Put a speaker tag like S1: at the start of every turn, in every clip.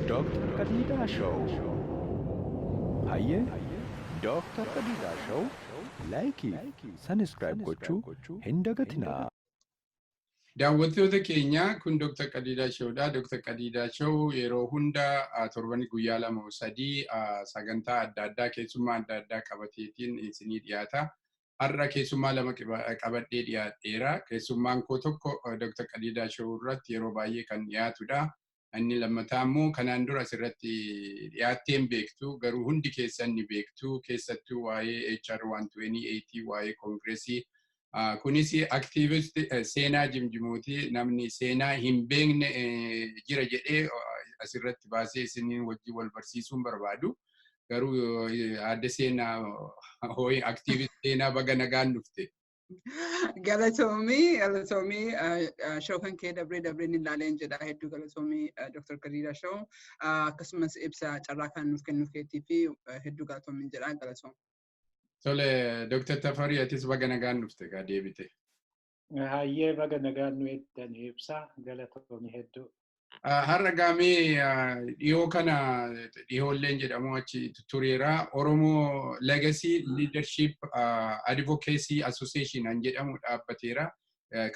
S1: Dr. Kadida Show. Haye, Dr. Kadida Show. Like, subscribe gochuu hin dagatinaa.
S2: Daawwattoota keenya kun Dr. Kadida Showdha. Dr. Kadida Show yeroo hunda torbanii guyyaa 2-3 sagantaa adda addaa keessummaa adda addaa qabateetiin isinii dhiyaata. Har'a keessummaa 2 qabadhee dhiyaadheera. Keessummaan koo tokko Dr. Kadida Show irratti yeroo baay'ee kan dhiyaatudha. Inni lammataa immoo kanaan dura asirratti dhiyaatteen beektu garuu hundi keessan ni beektu keessattuu waa'ee HR 128 waa'ee koongireesii kunis activist seenaa jimjimuuti namni seenaa hin beekne jira jedhee asirratti baasee isiniin wajjin wal barsiisuun barbaadu garuu adda seenaa hooyi activist seenaa baga nagaan dhufte.
S3: Galatoomii shookan kee dabree ni ilaaleen jedha hedduu galatoomii Dr. Kadida Show akkasumas ibsa carraa kan nuuf kennuuf keetii fi hedduu galatoomii jedha galatoom.
S2: Tole Dr. Tafarii atis baga nagaan dhufte gaa deebite.
S4: Hayyee baga nagaan nu eddan ibsa galatoomii hedduu.
S2: Har'a gaamee dhiyoo kana dhiyoolleen jedhamu achi tureera Oromoo Legacy Leadership Advocacy Association an jedhamu dhaabbateera.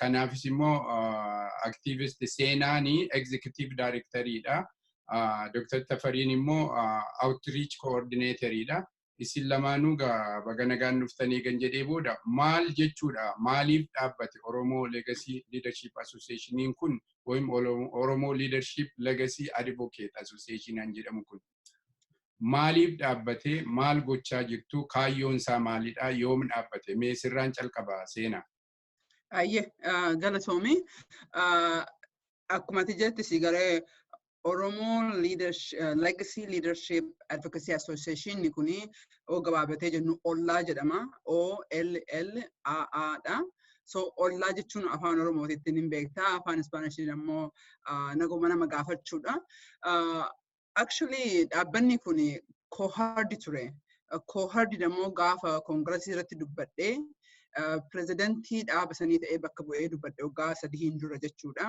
S2: Kanaafis immoo activist seenaanii executive directoryidha. Dr. Tafariin immoo outreach coordinatorydha. Isin lamaanuu baga nagaan dhuftanii kan jedhee booda maal jechuudha maaliif dhaabbate Oromoo Legacy Leadership Associationiin kun woyim Oromoo Leadership Legacy Advocate Association an jedhamu kun maaliif dhaabbate maal gochaa jirtu kaayyoon isaa maalidha yoom dhaabbate mee sirraan calqaba seenaa.
S3: Ayyee galatoomii akkuma ati jetti si garee Oromo Legacy Leadership Advocacy Association ni kuni o gabaabatee jennu ollaa jedhama OLLAA dha. So ollaa jechuun afaan Oromootiin hin beektaa afaan Ispaanishii immoo nagoma nama gaafachuudha. Actually dhaabbanni kuni Cohard ture. Cohard immoo gaafa koongireesii irratti dubbadhee Prezidentii dhaaba sanii ta'ee bakka bu'ee dubbadhe waggaa 3 dura jechuudha.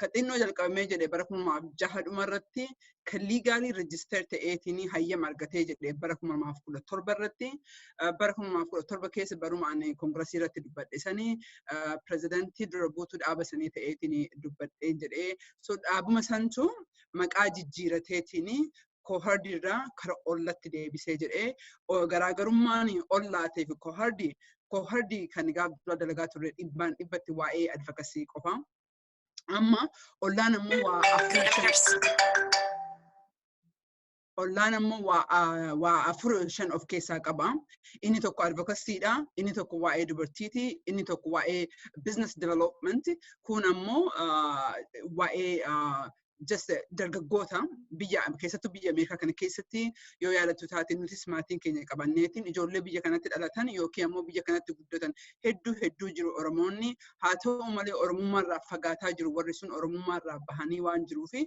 S3: Kaxinnoo jalqabamee jedhee bara 2006 dhumarratti kan liigaalii reejisteer ta'eetiin hayyama argatee jedhee bara 2017 irratti bara 2017 keessa barumaan koongireesii irratti dubbadhe sanii Prezidentii dura buutuu dhaaba sanii ta'eetiin dubbadhe jedhee so dhaabuma santu maqaa jijjiirateetiin Cohardirraa kara ollatti deebisee jedhee garaagarummaan ollaa ta'e fi Cohardi kan gaafdura dalagaa ture dhibbatti waa'ee advocacy qofa. Amma ollaan ammoo waa afur shan of keessaa qaba. Inni tokko advocacyidha, inni tokko waa'ee dubartiiti, inni tokko waa'ee business development, kun ammoo waa'ee just dargaggoota biyya keessattuu biyya Ameerikaa kana keessatti yoo yaalattu taate nutis maatiin keenya qabanneetiin ijoollee biyya kanatti dhalatan yookiin ammoo biyya kanatti guddatan hedduu jiru Oromoonni haa ta'u malee Oromummaarraa fagaataa jiru warri sun Oromummaarraa bahanii waan jiruufi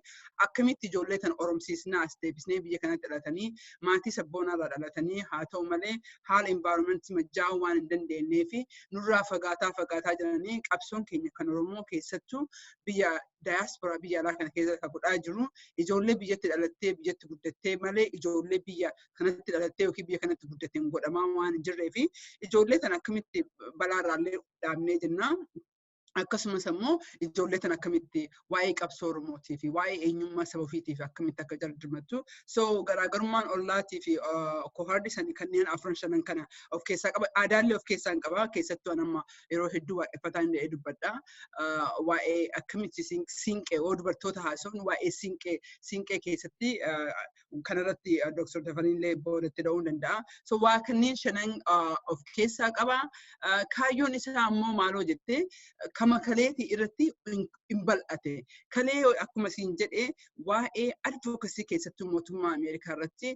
S3: akkamitti ijoollee tan oromsiisnaa as deebisnee biyya kanatti dhalatanii maatii sabboonaarraa dhalatanii haa ta'u malee haala environmentii majjaa'uu waan hin dandeenyeefi nurraa fagaataa jiranii qabsoon keenya kan Oromoo keessattuu biyya diaspora biyya alaa kana keessa godhaa jiru ijoollee biyyatti dhalattee biyyatti guddattee malee ijoollee biyya kanatti dhalattee yookiin biyya kanatti guddateen godhamaa waan hin jirreefi ijoollee tan akkamitti balaarraallee dhaabnee jenna akkasumas immoo ijoollee tan akkamitti waa'ee qabsoo Oromootii fi waa'ee eenyummaa saba ofiitii fi akkamitti akka jajjabeeffatu. So garaagarummaan ollaatii fi kohaardi sanii kanneen afran shanan kana of keessaa qaba. Aadaallee of keessaa qaba. Keessattuu amma yeroo hedduu waaqeffataa hin dubbadha. Waa'ee akkamitti siinqee oo dubartoota haasofnu waa'ee siinqee keessatti kanarratti Dr. Tafarillee boodatti da'uu danda'a. So waa kanneen shanan of keessaa qaba. Kaayyoon isaa ammoo maaloo jettee kama kaleeti irratti hin bal'ate. Kalee akkuma siin jedhee waa'ee advocacy keessattuu mootummaa Ameerikaa irratti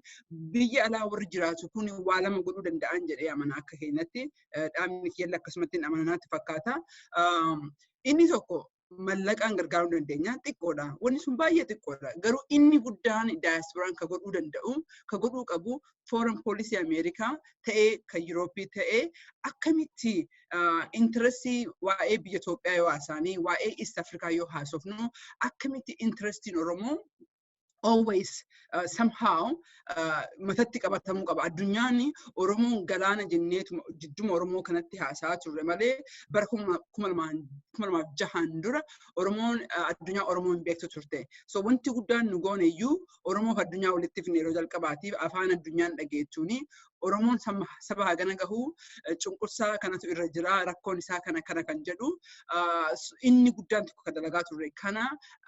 S3: biyya alaa warri jiraatu kun waa lama godhuu danda'an jedhee amana akka keenyatti dhaabni kiyya akkasumatti amananaatti fakkaata. Inni tokko mallaqaan gargaaruu dandeenya xiqqoodha. Wanni sun baay'ee xiqqoodha. Garuu inni guddaan diasporaan ka godhuu danda'u, ka godhuu qabu foreign policy Ameerikaa ta'ee kan Yurooppii ta'ee akkamitti interestii waa'ee biyya Itoophiyaa yoo haasaanii waa'ee East Afrikaa yoo haasofnu akkamitti interestiin Oromoo always somehow matatti qabatamuu qaba. Addunyaan Oromoon galaana jenneetu jidduma Oromoo kanatti haasaa turre malee bara 2006 dura Oromoon addunyaa Oromoon beektu turte. So wanti guddaan nu goone iyyuu Oromoof addunyaa walitti fidne yeroo jalqabaatiif afaan addunyaan dhageettuuni Oromoon saba hagana gahuu cunqursaa kanatu irra jira rakkoon isaa kana kan jedhu inni guddaan tokko kan dalagaa turre. Kana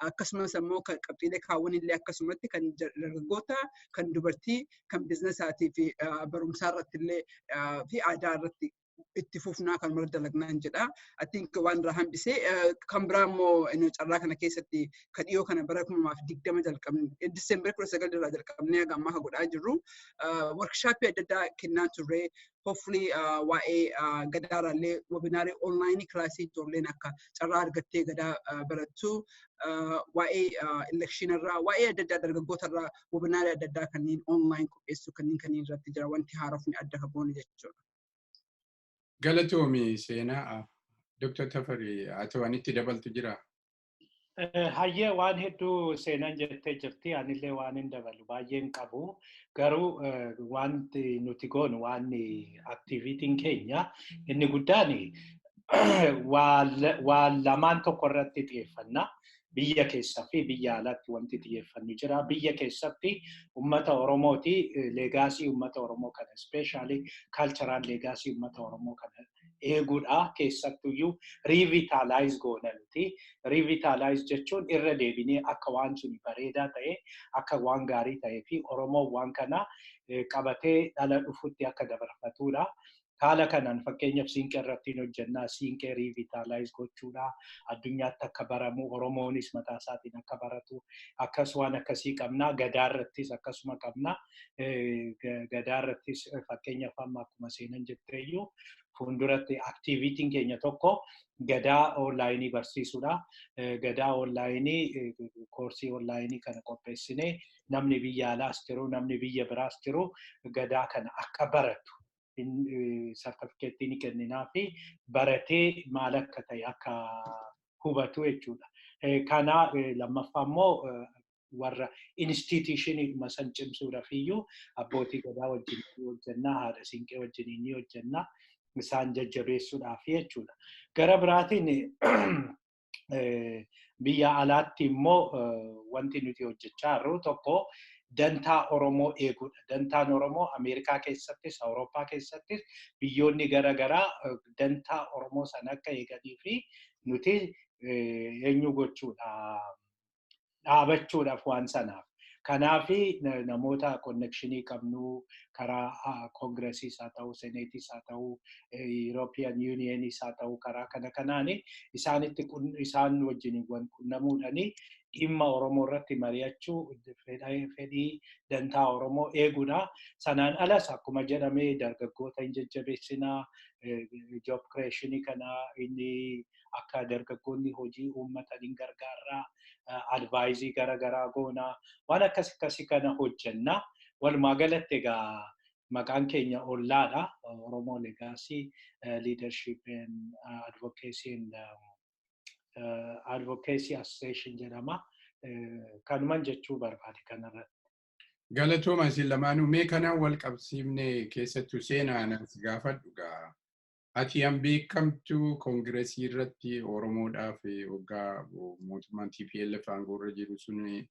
S3: akkasumas immoo qabxiilee kaawwanillee akkasumatti kan dargaggoota kan dubartii kan biizinasaatii fi barumsaa irratti illee fi aadaa irratti itti fufnaa kan mara dalagnaan jedha. I think waan irraa hambisee kan biraa immoo carraa kana keessatti kan dhiyoo kana bara 2020 jalqabne Diseembar 19 irraa jalqabnee haga ammaa godhaa jirru workshaappii adda addaa kennaa turre. Hopefully waa'ee gadaaraallee webinaarii online kilaasii ijoolleen akka carraa argattee gadaa barattu waa'ee elekshinarraa waa'ee adda addaa dargaggootarraa webinaarii adda addaa kanneen online qopheessu kanneen irratti jira wanti haarofni adda kagoone jechuudha.
S2: Galatoomi seenaa Dr. Tafarii ati waan itti dabaltu jira.
S4: Hayyee waan hedduu seenaan jettee jirti anillee waan hin dabalu baay'een qabu garuu wanti nuti goonu waan aktiviitiin keenya inni guddaan waan lamaan tokko irratti xiyyeeffanna. Biyya keessaa fi biyya alaatti wanti xiyyeeffannu jira. Biyya keessatti uummata Oromooti leegaasii uummata Oromoo kana especially cultural leegaasii uummata Oromoo kana eeguudha. Keessattuyyuu revitalize goona nuti. Revitalize jechuun irra deebinee akka waan suni bareedaa ta'e akka waan gaarii ta'ee fi Oromoo waan kana qabatee dhala dhufutti akka dabarfatuudha. Haala kanaan fakkeenyaaf siinqee irratti hojjennaa siinqee revitalize gochuudha. Addunyaatti akka baramu Oromoonis mataa isaatiin akka baratu waan akkasii qabna. Gadaa irrattis akkasuma qabna. Gadaa irrattis fakkeenyaaf amma akkuma seenan jetteeyyuu fuulduratti aktiviitiin keenya tokko gadaa onlaayinii barsiisuudha. Gadaa onlaayinii koorsii onlaayinii kana qopheessinee namni biyya alaas jiru namni biyya biraas jiru gadaa kana akka baratu. Sartifikeettii ni kenninaa fi baratee maal akka ta'e akka hubatu jechuudha. Kana lammaffaa immoo warra institutionii masan cimsuudhaaf iyyuu abbootii gadaa wajjin hojjennaa haadha siinqee wajjin ni hojjennaa isaan jajjabeessuudhaaf jechuudha. Gara biraatiin biyya alaatti immoo wanti nuti hojjechaa jirru tokko dantaa Oromoo eeguudha. Dantaan Oromoo Ameerikaa keessattis, Awurooppaa keessattis biyyoonni garaagaraa dantaa Oromoo sana akka eeganii fi nuti eenyu gochuudha dhaabachuudhaaf waan sanaaf. Kanaaf namoota connection qabnu karaa Congressiis haa ta'u, Seneetiis haa ta'u, European Unionis haa ta'u karaa kanaan isaan wajjin quunnamuudhaani dhimma Oromoo irratti mari'achuu fedhii dantaa Oromoo eeguudha. Sanaan alas akkuma jedhamee dargaggoota hin jajjabeessinaa job creation kana inni akka dargaggoonni hojii uummataniin gargaaraa advaayizii garaagaraa goonaa waan akkasii kana hojjenna. Walumaa galatti egaa maqaan keenya ollaadha. Oromoo Legacy Leadership and Advocacy Association jedhama. Kanuman jechuu barbaade kanarratti.
S2: Galatooma isin lamaanuu mee kanaan wal qabsiifne keessattuu seenaan as gaafadhu gaa. Ati an beekamtu koongireesii irratti Oromoodhaaf waggaa mootummaan TPLF aangoorra jiru suni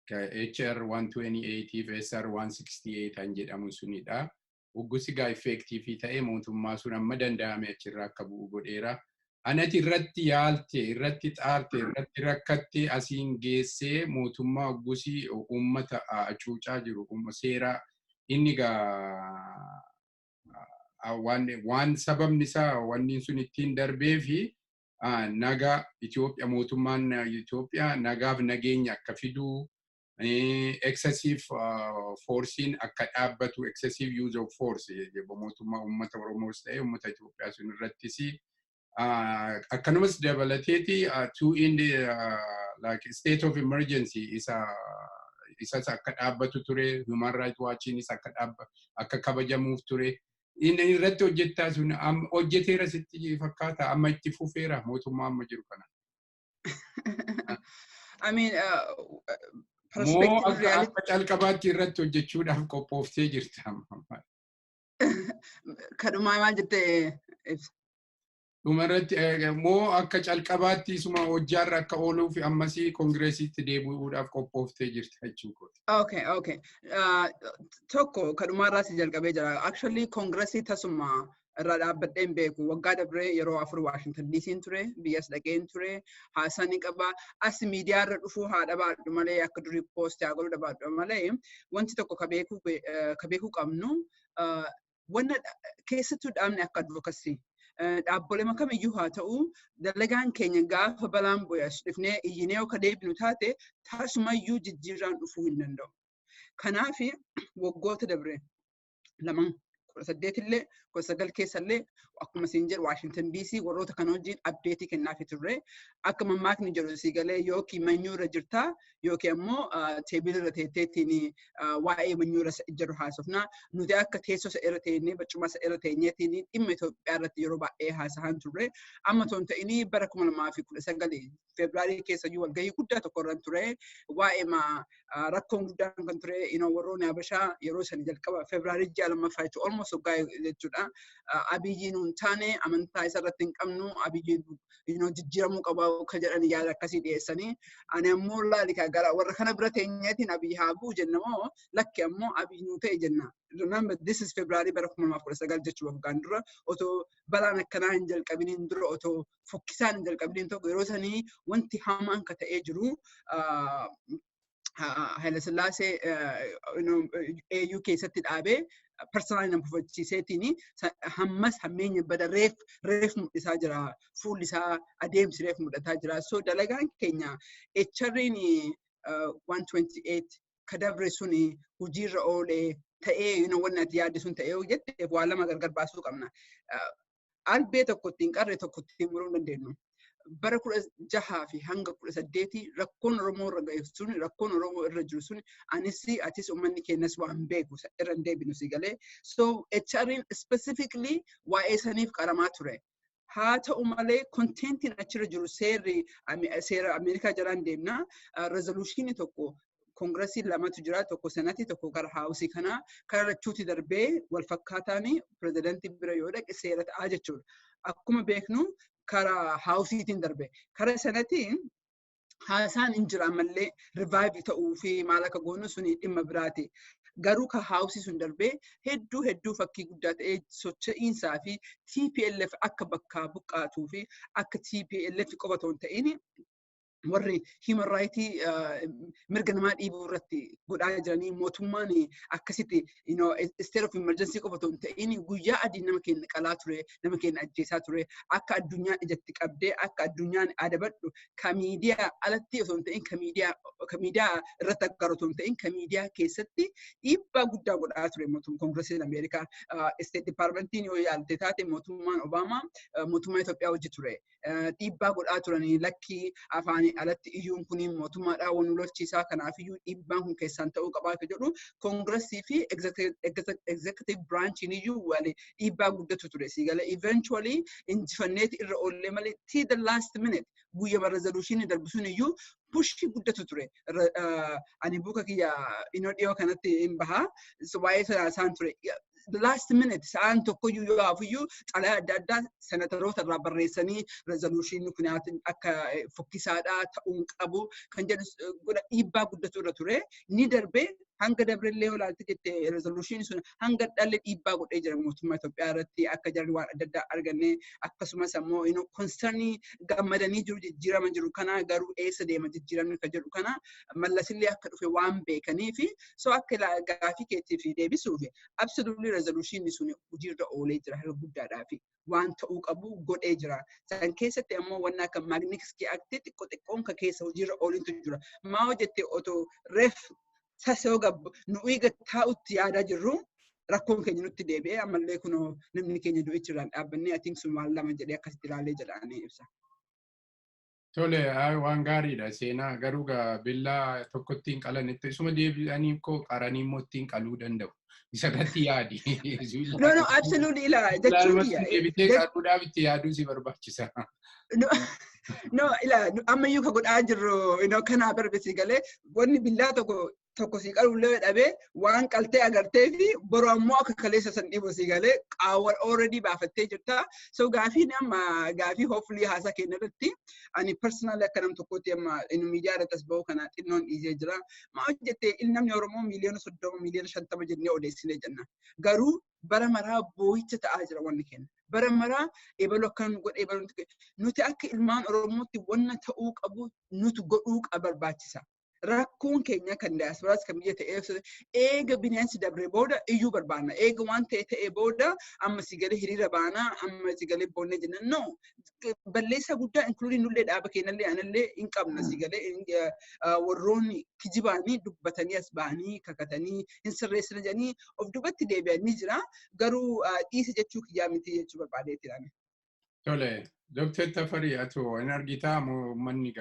S2: HR 128 fi SR 168 kan jedhamu sunidha. Uggusi gaa effektiivii ta'ee mootummaa sun amma danda'ame achirraa akka bu'u godheera. Anati irratti yaalte, irratti xaarte, irratti rakkatte asiin geessee mootummaa uggusi uummata cuucaa jiru seera inni gaa waan sababni isaa wanni sun ittiin darbee fi nagaa Itoophiyaa mootummaan Itoophiyaa nagaaf nageenya akka fiduu excessive forcein akka dhaabbatu excessive use of force mootummaa uummata Oromoos ta'e uummata Itoophiyaa sun irrattis akkanumas dabalateeti to in the like state of emergency isas akka dhaabbatu ture Human Rights Watchin is akka kabajamuuf ture. Inni irratti hojjettaa sun hojjeteera sitti fakkaata amma itti fufeera mootummaa amma jiru kana.
S3: I mean,
S2: moo akka calqabaatti irratti hojjechuudhaaf qophooftee jirta.
S3: Kadhumaa maal jettee
S2: dhumarratti moo akka calqabaatti suma hojjaarra akka ooluuf ammasii koongireesiitti deebi'uudhaaf qophooftee jirta jechuudha.
S3: Okay. Tokko kadhumaarraa si jalqabee jira. Actually koongireesii tasuma irraa dhaabbadhee hin beeku. Waggaa dabree yeroo 4 Washington DC ture, biyyas dhaqeen ture, haasaa ni qaba. As miidiyaarra dhufuu haa dhabaadhu malee akka durii poostii haa godhuu dhabaadhu malee wanti tokko ka beekuu qabnu wanna keessattuu dhaabni akka advocacy. Dhaabbolee kamiyyuu haa ta'u dalagaan keenya gaafa balaan bu'e dhufnee iyyinee akka deebinu taate taasumayyuu jijjiirraan dhufuu hin danda'u. Kanaaf waggoota dabre 2018 illee 19 keessallee akkuma siin jedhu Washington DC warroota kana wajjin update kennaafi turre akka mammaakni jedhu si galee yookiin manyuura jirtaa yookiin ammoo teebilirra teetteetiin waa'ee manyuura jedhu haasofna nuti akka teessoo irra teenyee barcuma irra teenyeetiin dhimma Itoophiyaa irratti yeroo baay'ee haasahan turre amma toon ta'inii bara 2019 Febraarii keessa iyyuu walgahii guddaa tokko irra ture waa'ee rakkoon guddaan kan ture warroonni Habashaa yeroo san jalqaba Febraarii ji'a lammaffaa jechuudha almost waggaa jechuudha. Abiyyiin hin taane amantaa isa irratti hin qabnu abiyyiin jijjiiramuu qaba akka jedhan yaada akkasii dhiyeessanii ani ammoo laalikaa gara warra kana bira teenyeetiin abiyyi haa bu'u jennamoo lakki ammoo abiyyi nuu ta'e jenna. Remember this is February bara 2019 jechuu waggaan dura otoo balaan akkanaa hin jalqabiniin dura otoo fokkisaan hin jalqabiniin tokko yeroo sanii wanti hamaan ka ta'ee jiru Haile Sillaasee AU keessatti dhaabee personal nama fufachiiseetiin hammas hammeenya bada reef mul'isaa jira fuulli isaa adeemsi reef mul'ataa jira so dalagaan keenya HR'n 128 kadabre suni hojiirra oolee ta'ee wanni ati yaadde sun ta'ee jetteef waa lama gargar baasuu qabna albee tokkotti hin qarre tokkotti hin muruu dandeenyu. Bara 16 fi hanga 18 rakkoon Oromoo irra ga'e sun rakkoon Oromoo irra jiru sun atis uummanni keenyas waan beeku irra hin deebinu si galee so HR'n specifically waa'ee saniif qaramaa ture. Haa ta'u malee kontentiin achirra jiru seera Ameerikaa jalaan deemna resoluushinii tokko koongireesii lamatu jira tokko senatii tokko gara haawusii kana karaa lachuuti darbee wal fakkaataani pirezidantii bira yoo dhaqe seera ta'aa jechuudha. Akkuma beeknu kara haawusiitiin darbe kara sanatiin haasaan hin jira ammallee revive ta'uu fi maal akka goonu suni dhimma biraati. Garuu ka haawusii sun darbee hedduu fakkii guddaa ta'ee socho'iinsaa fi TPLF akka bakkaa buqqaatuu fi akka TPLF qofa otoo hin ta'in warri human rights mirga namaa dhiibuu irratti godhaa jiranii mootummaan akkasitti state of emergency qofa otoo hin ta'in guyyaa adii nama keenya qalaa ture nama keenya ajjeesaa ture akka addunyaan ijatti qabdee akka addunyaan adabadhu ka miidiyaa alatti otoo hin ta'in ka miidiyaa irratti agarru otoo hin ta'in ka miidiyaa keessatti dhiibbaa guddaa godhaa ture koongireesiin Ameerikaa state departmentiin yoo yaalte taate mootummaan Obaamaa mootummaa Itoophiyaa hojii ture dhiibbaa godhaa turanii lakkii afaan alatti iyyuun kun mootummaadhaa waan lolchiisaa kanaaf iyyuu dhiibbaan kun keessaan ta'uu qabaa akka jedhu koongireesii fi executive branchiin iyyuu wali dhiibbaa guddatu ture si galee eventually injifanneeti irra oollee malee till the last minute guyyaa resolutionii darbisuun iyyuu pushii guddatu ture ani buka kiyya dhiyoo kanatti hin bahaa waa'ee isaan ture the last minute sa'aan tokko iyyuu yaafuyyuu xalayaa adda addaa senataroota irraa barreessanii resolution kunaatiin akka fokkisaadhaa ta'uun qabu kan jedhu dhiibbaa guddatu irra ture ni darbee hanga dabrillee olaalti jettee resolution sun hanga dhalle dhiibbaa godhee jira mootummaa Itoophiyaa irratti akka jarri waan adda addaa arganne akkasumas ammoo concernii gammadanii jiru jijjiirama jiru kana garuu eessa deema jijjiiramni kan jedhu kana mallasillee akka dhufe waan beekaniifi so akka gaafii keetiif deebisuuf absolutely resolution sun hojiirra oolee jira haala guddaadhaafi waan ta'uu qabu godhee jira san keessatti ammoo wanna akka Magnitsky Act xiqqoon ka keessa hojiirra oolintu jira maa hojjette otoo ref sasoo gabbu nuyi gattaa'utti yaadaa jirru rakkoon keenya nutti deebi'ee ammallee kunoo namni keenya du'ichirraan dhaabbannee atiink sun waan lama jedhee akkasitti ilaalee jedhaanii ibsa.
S2: Tole waan gaariidha seenaa garuu billaa tokkotti hin qalanitti isuma deebi'anii koo qaranii immoo ittiin qaluu danda'u. Isa gatti yaadi.
S3: No, absolutely ila jechuun
S2: deebitee qaluudhaaf itti yaaduu si barbaachisa.
S3: No, ila ammayyuu ka godhaa jirru kanaa barbisi galee wanni billaa tokko si qalullee dhabee waan qaltee agartee fi boroo ammoo akka kaleessa san dhibu si galee qaawwan already baafattee jirta. So gaafii hopefully haasaa kenna irratti ani personally akka nam tokkotti amma miidiyaa irratti as ba'uu kana xinnoon dhiisee jira. Maa hojjettee namni Oromoo miliyoona 30 miliyoona 50 jennee odeessinee jenna. Garuu bara maraa boo'icha ta'aa jira wanni kenna. Bara maraa eebaluu akkan godhee nuti akka ilmaan Oromootti wanna ta'uu qabu nuti godhuu barbaachisa. Rakkoon keenya kan diasporaas kan biyya ta'eef eega bineensi dabree booda iyyuu barbaanna. Eega waan ta'ee booda amma si galee hiriira baanaa amma si galee boonnee jenna. No, balleessaa guddaa including nullee dhaaba keenyallee anallee hin qabna si galee warroonni kijibaanii dubbatanii as ba'anii kakatanii hin sirreessina jedhanii of duubatti deebi'anii jira. Garuu dhiisa jechuu kiyyaa miti jechuu barbaadeetti.
S2: Tole, Dr. Tafarii atoo hin argitaa manni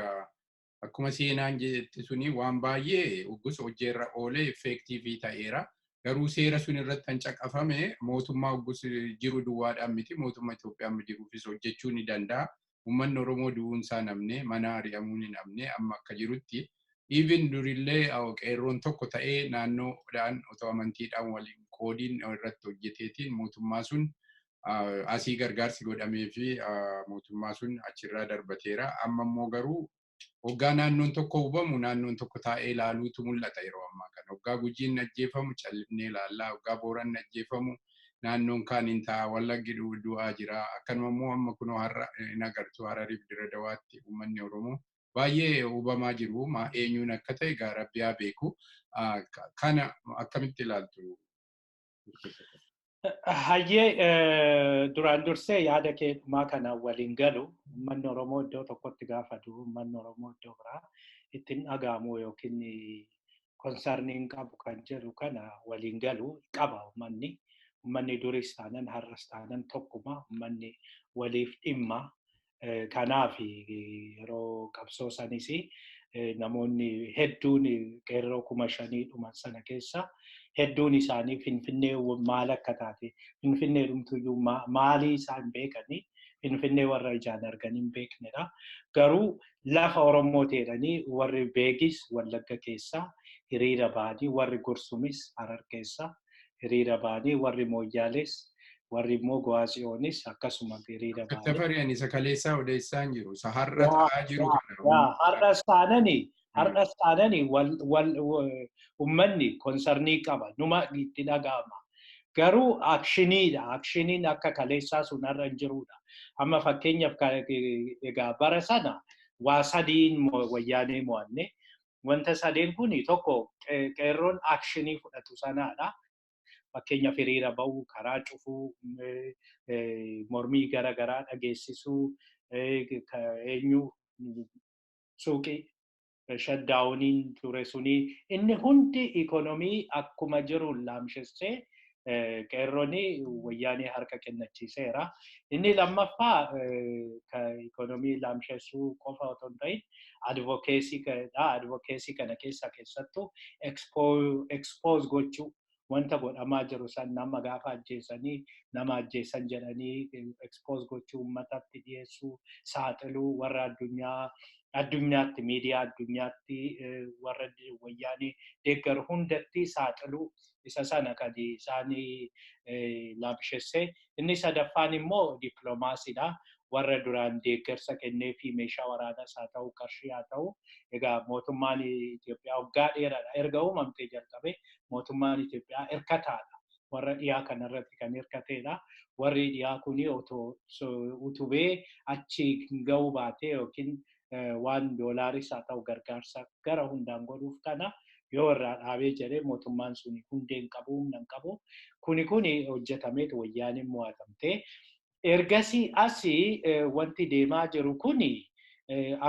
S2: akkuma seenaan jetti suni waan baay'ee uggusa hojjeerra oolee effektiivii ta'eera. Garuu seera sun irratti kan caqafame mootummaa uggusa jiru duwwaadhaan miti mootummaa Itoophiyaan jiruufis hojjechuu ni danda'a. Uummanni Oromoo du'uunsaa namne mana ari'amuu ni namne amma akka jirutti even durillee qeerroon tokko ta'ee naannoodhaan otoo amantiidhaan waliin qoodiin irratti hojjeteetiin mootummaa sun asii gargaarsi godhamee fi mootummaa sun achirraa darbateera. Amma immoo garuu hoggaa naannoon tokko hubamu naannoon tokko taa'ee ilaaluutu mul'ata yeroo ammaa kana. Hoggaa Gujiin ajjeefamu callisnee ilaallaa. Hoggaa Booran ajjeefamu naannoon kaan hin ta'a Wallaggi du'aa jira. Akkanuma immoo amma kunoo har'a hin agartu Harariif Dirree Dawaatti uummanni Oromoo baay'ee hubamaa jiru. Eenyuun akka ta'e Rabbiyaa beeku. Kana akkamitti ilaaltu?
S4: Hayyee duraan dursee yaada keetumaa kana waliin galu uummanni Oromoo iddoo tokkotti gaafatu uummanni Oromoo iddoo biraa ittiin dhaga'amu yookiin konsarniin qabu kan jedhu kana waliin galu qaba uummanni duris taanan har'as taanan tokkuma uummanni waliif dhimma kanaaf yeroo qabsoo sanis namoonni hedduun qeerroo 5,000 dhuman sana keessa hedduun isaanii Finfinnee maal akka taate Finfinnee dhumtuyyuu maalii isaan beekanii Finfinnee warra ijaan arganii hin beeknedha. Garuu lafa Oromoo ta'anii warri Beegis Wallagga keessaa hiriira ba'anii warri Gursumis Harar keessaa hiriira ba'anii warri Mooyyaales warri immoo Go'aasiyoonis akkasuma hiriira ba'anii.
S2: Tafariyaan isa kaleessaa odeessaan jiru. Isa har'a ta'aa jiru kana.
S4: Har'as taananii uummanni konsarnii qaba. Numa itti dhaga'ama. Garuu akshiniidha. Akshiniin akka kaleessaa sun har'a hin jirudha. Amma fakkeenyaaf egaa bara sana waa sadiin wayyaanee mo'anne. Wanta sadeen kuni tokko qeerroon akshinii fudhatu sanaadha. Fakkeenyaaf hiriira ba'uu, karaa cufuu, mormii garaagaraa dhageessisuu, suuqii shutdowniin ture suni inni hundi ikonomii akkuma jiru laamshessee qeerrooni wayyaanee harka kennachiiseera. Inni lammaffaa ikonomii laamshessuu qofa otoo hin ta'in advokeesii kana keessattuu expose gochuu wanta godhamaa jiru san nama gaafa ajjeesanii nama ajjeesan jedhanii expose gochuu uummatatti dhiyeessuu saaxiluu warra addunyaa addunyaatti miidiyaa addunyaatti warra wayyaanii deeggaru hundatti saaxiluu isa sana kan isaanii laabshessee inni sadaffaan immoo dippiloomaasiidha. Warra duraan deeggarsa kennee fi meeshaa waraanaas haa ta'u qarshii haa ta'u egaa mootummaan Itoophiyaa waggaa dheeraadha erga uumamtee jalqabee mootummaan Itoophiyaa hirkataadha. Warra dhiyaa kanarratti kan hirkateedha. Warri dhiyaa kuni utubee achi ga'uu baatee yookiin waan doolaaris haa ta'u gargaarsa gara hundaan godhuuf kana yoo irraa dhaabee jedhee mootummaan suni hundeen qabu humnan qabu kuni hojjetameetu wayyaaniin mo'atamtee ergasii asii wanti deemaa jiru kuni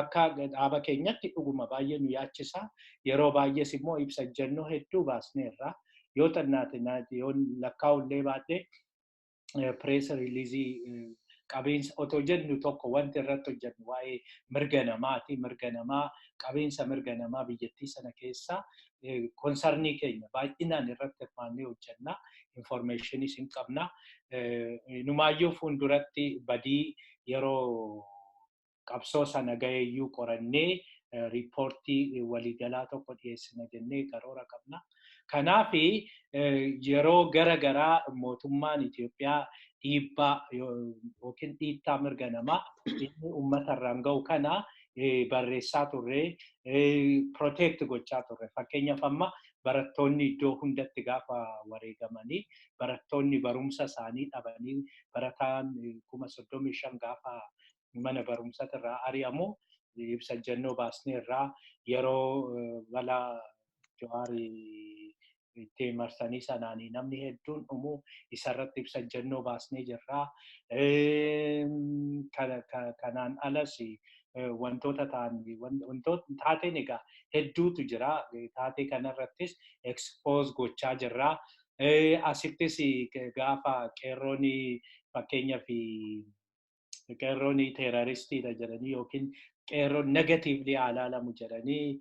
S4: akka dhaaba keenyatti dhuguma baay'ee nu yaachisa yeroo baay'ees immoo ibsa ejjennoo hedduu baasneerra yoo xannaate yoo lakkaa'ullee baadhee press release qabeensa otoo jennu tokko wanti irratti hojjennu waa'ee mirga namaati. Mirga namaa qabeensa mirga namaa biyyattii sana keessa konsarnii keenya baay'inaan irratti hirmaannee hojjenna. Informationis hin qabna. Numaayyuu fuulduratti badii yeroo qabsoo sana gaheeyyuu qorannee riippoortii waliigalaa tokko dhiyeessina jennee karoora qabna. Kanaaf yeroo garaa mootummaan Itoophiyaa dhiibbaa yookiin dhiittaa mirga namaa uummata irraan ga'u kana barreessaa turre protect gochaa turre. Fakkeenyaaf amma barattoonni iddoo hundatti gaafa wareegamanii barattoonni barumsa isaanii dhabanii barataan 35,000 gaafa mana barumsaa irraa ari'amu ibsa ejjennoo baasneerraa yeroo balaa Jawaarii itti marsanii sanaanii namni hedduun dhumuu isarratti ibsa ejjennoo baasnee jirra. Kanaan alas wantoota taateen egaa hedduutu jira. Taatee kanarrattis expose gochaa jirra. Asittis gaafa qeerroon fakkeenyaaf qeerroon terroristiidha jedhanii yookiin qeerroon negatively ilaalamu jedhanii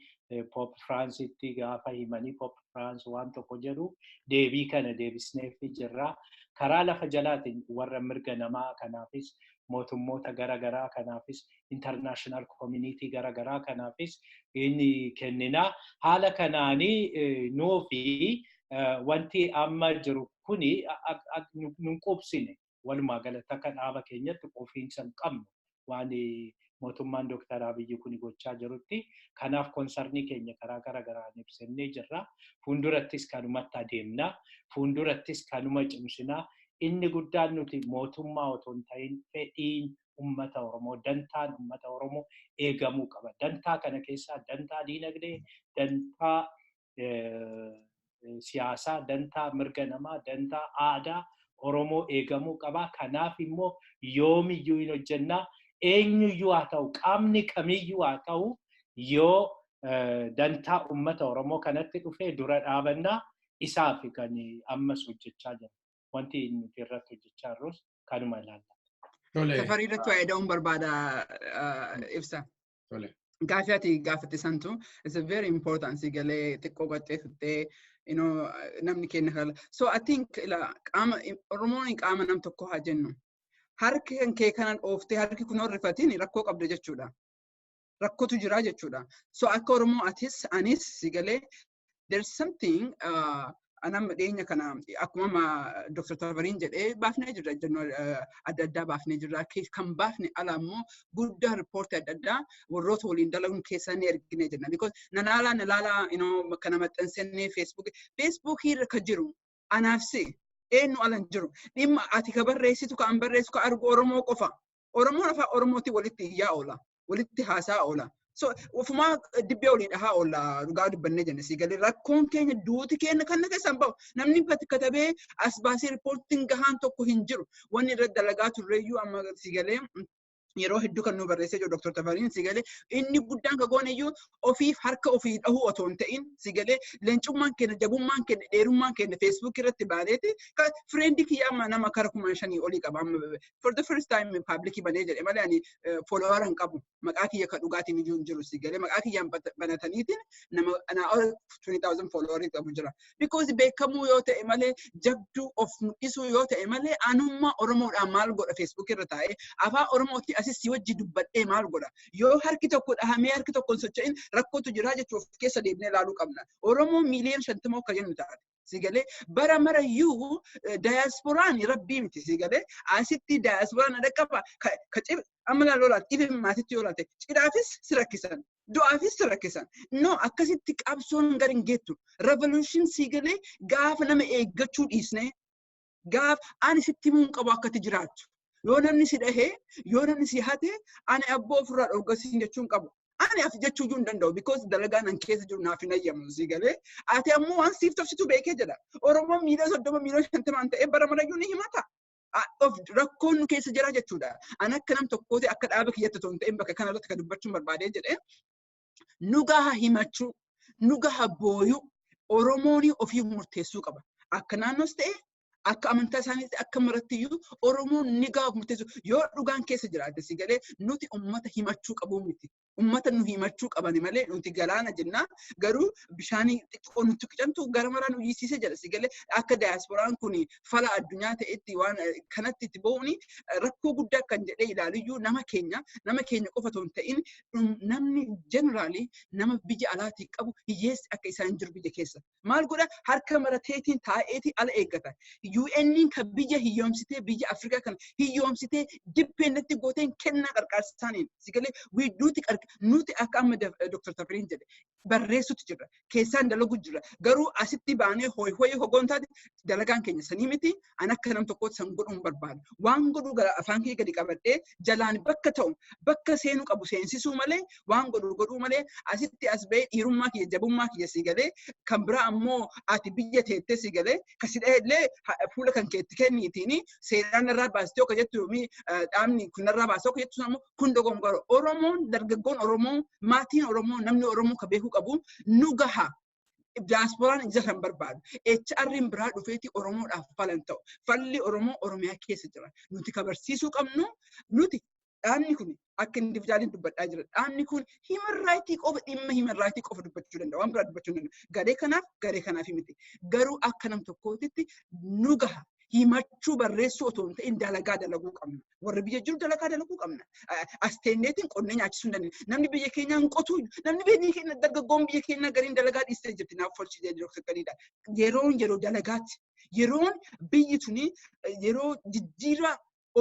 S4: Pope Fransitti gaafa himanii Pope France waan tokko jedhu deebii kana deebisneef jirra. Karaa lafa jalaatiin warra mirga namaa kanaafis mootummoota garaagaraa kanaafis international community garaagaraa kanaafis inni kennina. Haala kanaanii nuufi wanti amma jiru kuni nun qubsine walumaa galatti akka dhaaba keenyatti quufiinsa hin qabnu waan mootummaan Dr. Abiyyi kuni gochaa jirutti kanaaf konsarnii keenya karaa garaagaraan ibsannee jirra. Fuuldurattis kanumatti adeemna. Fuuldurattis kanuma cimsina. Inni guddaan nuti mootummaa otoo hin ta'in fedhiin uummata Oromoo dantaan uummata Oromoo eegamuu qaba. Dantaa kana keessaa dantaa diinagdee, dantaa siyaasaa, dantaa mirga namaa, dantaa aadaa Oromoo eegamuu qaba. Kanaaf immoo yoomiyyuu hin hojjennaa. Eenyuyyuu haa ta'u qaamni kamiyyuu haa ta'u yoo dantaa uummata Oromoo kanatti dhufee dura dhaabannaa isaaf kan ammas hojjechaa jiru. Wanti nuti irratti hojjechaa jirrus kanuma ilaalla.
S3: Safarii irratti fayyadamuun barbaada ibsa. Gaaffii ati gaafate santu is a very important sigalee xiqqoo qaccee tuttee namni kenna kala. So I think Oromoon qaama nam tokko haa jennu. Harki kan kee kanan ooftee harki kun horrifatiin rakkoo qabda jechuudha. Rakkootu jira jechuudha. So akka Oromoo anis sigalee there's something anam dhiyeenya kana akkuma Dr. Tavariin jedhee baafnee jirra jennoo adda addaa baafnee jirra. Kan baafne ala immoo guddaa riippoortii adda addaa warroota waliin dalaguun keessaa ni ergine jenna. Because nalaala kana maxxansannee Facebook irra kan jiru anaafsi. Eenyu alan jiru dhimma ati ka barreessitu ka an barreessu ka argu Oromoo qofa. Oromoon afaan Oromooti walitti iyyaa oola. Walitti haasaa oola. So ufumaa dibbee waliin dhahaa oola dhugaa dubbannee jenne sigalee rakkoon keenya duuti keenya kan keessan bahu namni katabee as baasee riippoortiin gahaan tokko hin jiru. Wanni irra dalagaa turreeyyuu amma sigalee yeroo hedduu kan nu barreessee jiru Dr. Tavariin sigalee inni guddaan ka gooneyyuu ofiif harka ofii dhahuu otoo hin ta'in sigalee leencummaan keenya jabummaan keenya dheerummaan keenya Facebook irratti baaneeti ka friendii kiyyaa nama kara 5,000 olii qaba. For the first time public banee jedhe malee ani follower hin qabu. maqaa kiyya ka dhugaatiin iyyuu hin jiru si galee maqaa kiyyaan banataniitiin nama 20,000 followers qabu jira. Because beekamuu yoo ta'e malee jabduu of mul'isuu yoo ta'e malee anummaa Oromoodhaan maal godha Facebook irra taa'ee afaan Oromooti asis si wajji dubbadhee maal godha. Yoo harki tokko dhahamee harki tokko hin socho'in rakkootu jira jechuuf keessa deebinee ilaaluu qabna. Oromoo miiliyoona 50 akka jennu taate. Sigale bara marayyuu diasporaan rabbii miti sigale asitti diasporaan adaqaba ka cib amala lolaat ifi maatitti yoo laate cidhaafis si rakkisan du'aafis si rakkisan no akkasitti qabsoon garin geettu revolution sigale gaafa nama eeggachuu dhiisne gaaf ani sitti muun qabu akkati jiraattu yoo namni si dhahee yoo namni si hate ani abboo ofirraa dhorgasiin jechuun qabu. Ani af jechuu hin danda'u because dalagaan an keessa jiru naaf hin ayyamu si galee ati ammoo waan siif tofsitu beekee jedha Oromoon miiliyoona 30 miiliyoona 50 ta'ee bara marayyuu ni himata. Of rakkoon nu keessa jira jechuudha. An akka nam tokkooti akka dhaaba kiyyatti otoo hin ta'in bakka kanarratti ka dubbachuun barbaadee jedhee nu gaha himachuu nu gaha booyuu Oromoon ofii murteessuu qaba. Akka naannoos ta'e akka amantaa isaaniitti akka marattiyyuu Oromoon ni gaaf murteessu yoo dhugaan keessa jiraate si galee nuti ummata himachuu qabu miti. Ummata nu himachuu qabani malee nuti galaana jennaa garuu bishaanii xiqqoo nuti qicamtu gara maraa nu yiisiise jedha si galee akka diasporaan kun fala addunyaa ta'etti waan kanatti itti bo'uuni rakkoo guddaa kan jedhee ilaaliyyuu nama keenya qofa otoo hin ta'in namni generally nama biyya alaatii qabu hiyyeessi akka isaan jiru biyya keessa. Maal godha harka marateetiin taa'eetii ala eeggata. UN kan biyya hiyyoomsitee biyya Afrikaa kan hiyyoomsitee dippeendetti gooteen kennaa qarqaarsa isaaniin si galee nuti akka amma Dr. Tafiriin jedhe barreessutu jira keessaan dalagu jira garuu asitti baanee hoyi hogoon taate dalagaan keenya sanii miti an akka nam tokkooti san godhuun barbaadu waan godhuu gara afaan kee gadi qabadhee jalaan bakka ta'u bakka seenuu qabu seensisuu malee waan godhuu malee asitti as ba'ee dhiirummaa kiyya jabummaa kiyya si galee kan biraa ammoo ati biyya teettee si galee kasidha illee fuula kan keetti kenniitiin seeraan irraa baastee akka jettu yoomii dhaabni kunirraa baastee akka jettu ammoo kun dogongora Oromoon dargaggoon Oromoo maatiin Oromoo namni Oromoo ka beekuu qabu nu gaha diasporaan ija kan barbaadu HR'n biraa dhufeeti Oromoodhaaf falan ta'u falli Oromoo Oromiyaa keessa jira nuti kabarsiisuu qabnu nuti dhaabni kun akka individuaaliin dubbadhaa jira dhaabni kun human rights qofa dhimma human rights qofa dubbachuu danda'a waan biraa dubbachuu danda'a garee kanaaf miti garuu akka nam tokkootitti nu gaha himachuu barreessuu otoo hin ta'in dalagaa dalaguu qabna. Warri biyya jiru dalagaa dalaguu qabna. Asteenneetiin qonnee nyaachisuu hin dandeenye. Namni biyya keenyaa hin qotu. Namni biyya keenya dargaggoon biyya keenyaa gariin dalagaa dhiistee jirti. Naaf folchitee jiru Dr. Yeroon yeroo dalagaatti. Yeroon biyyi tuni yeroo jijjiirraa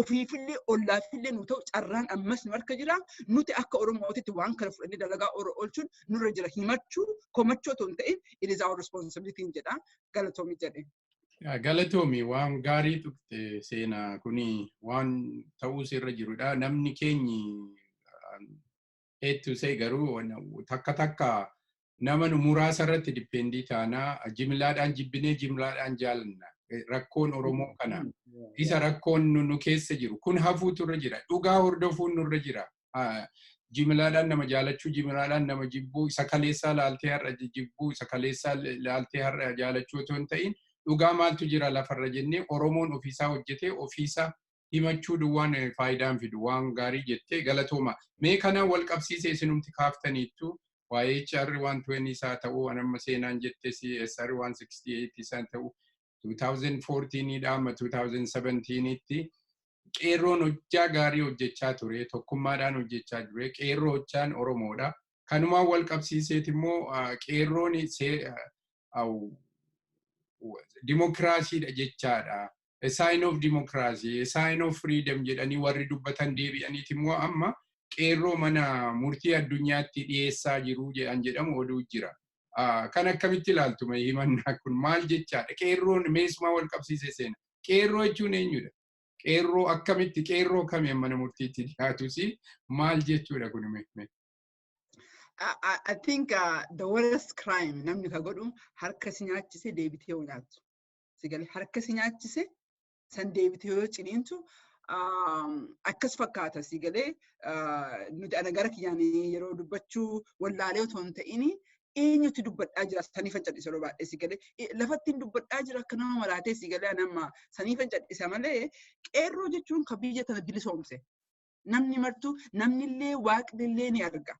S3: ofiifillee ollaafillee nu ta'u carraan ammas nu harka jira. Nuti akka Oromootitti waan kana fudhannee dalagaa oolchuun nurra jira. Himachuu komachuu otoo hin ta'in it is our responsibility jedha. Galatoomii jedhe.
S2: Galatoomi waan gaarii tuqxe seenaa kuni waan ta'uu irra jirudha. Namni keenyi hedduu see garuu takka nama nu muraasa irratti dippendii taanaa jimlaadhaan jibbinee jimlaadhaan jaalanna. Rakkoon Oromoo kana isa rakkoon nu keessa jiru kun hafuutu irra jira. Dhugaa hordofuun nurra jira. Jimlaadhaan nama jaalachuu jimlaadhaan nama jibbuu isa kaleessaa laaltee har'a jibbuu isa kaleessaa laaltee har'a jaalachuu otoo hin ta'in dhugaa maaltu jira lafarra jennee Oromoon ofiisaa hojjetee ofiisaa himachuu duwwaan faayidaan fidu waan gaarii jettee galatooma. Mee kana wal qabsiisee isinumti kaaftaniittu waa'ee HR 120 isaa ta'uu anamma seenaan jettee SR 168 isaan ta'uu 2014 dhaama 2017 tti qeerroon hojjaa gaarii hojjechaa ture tokkummaadhaan hojjechaa ture qeerroo hojjaan Oromoodha. Kanumaan wal qabsiiseet immoo qeerroon democracy jechaadha. A sign of democracy, a sign of freedom jedhanii warri dubbatan deebi'aniiti immoo amma qeerroo mana murtii addunyaatti dhiyeessaa jiru jedhamu oduu jira. Kan akkamitti ilaaltu himannaa kun maal jechaadha? Qeerroon meesuma wal qabsiise seena. Qeerroo jechuun eenyudha? Qeerroo akkamitti qeerroo kami mana murtiitti dhiyaatusi maal jechuudha kun mee?
S3: I think the worst crime namni ka godhu harka si nyaachise deebitee yoo nyaattu. Sigalee harka si nyaachise san deebitee yoo ciniintu akkas fakkaata sigalee nuti ana gara kiyyaan yeroo dubbachuu wallaalee otoo hin ta'in eenyutti dubbadhaa jira saniifan cadhisa yeroo baay'ee sigalee lafattiin dubbadhaa jira akka nama maraatee sigalee anamma saniifan cadhisa malee qeerroo jechuun ka biyya tana bilisoomse. namni martu namnillee waaqnillee ni arga.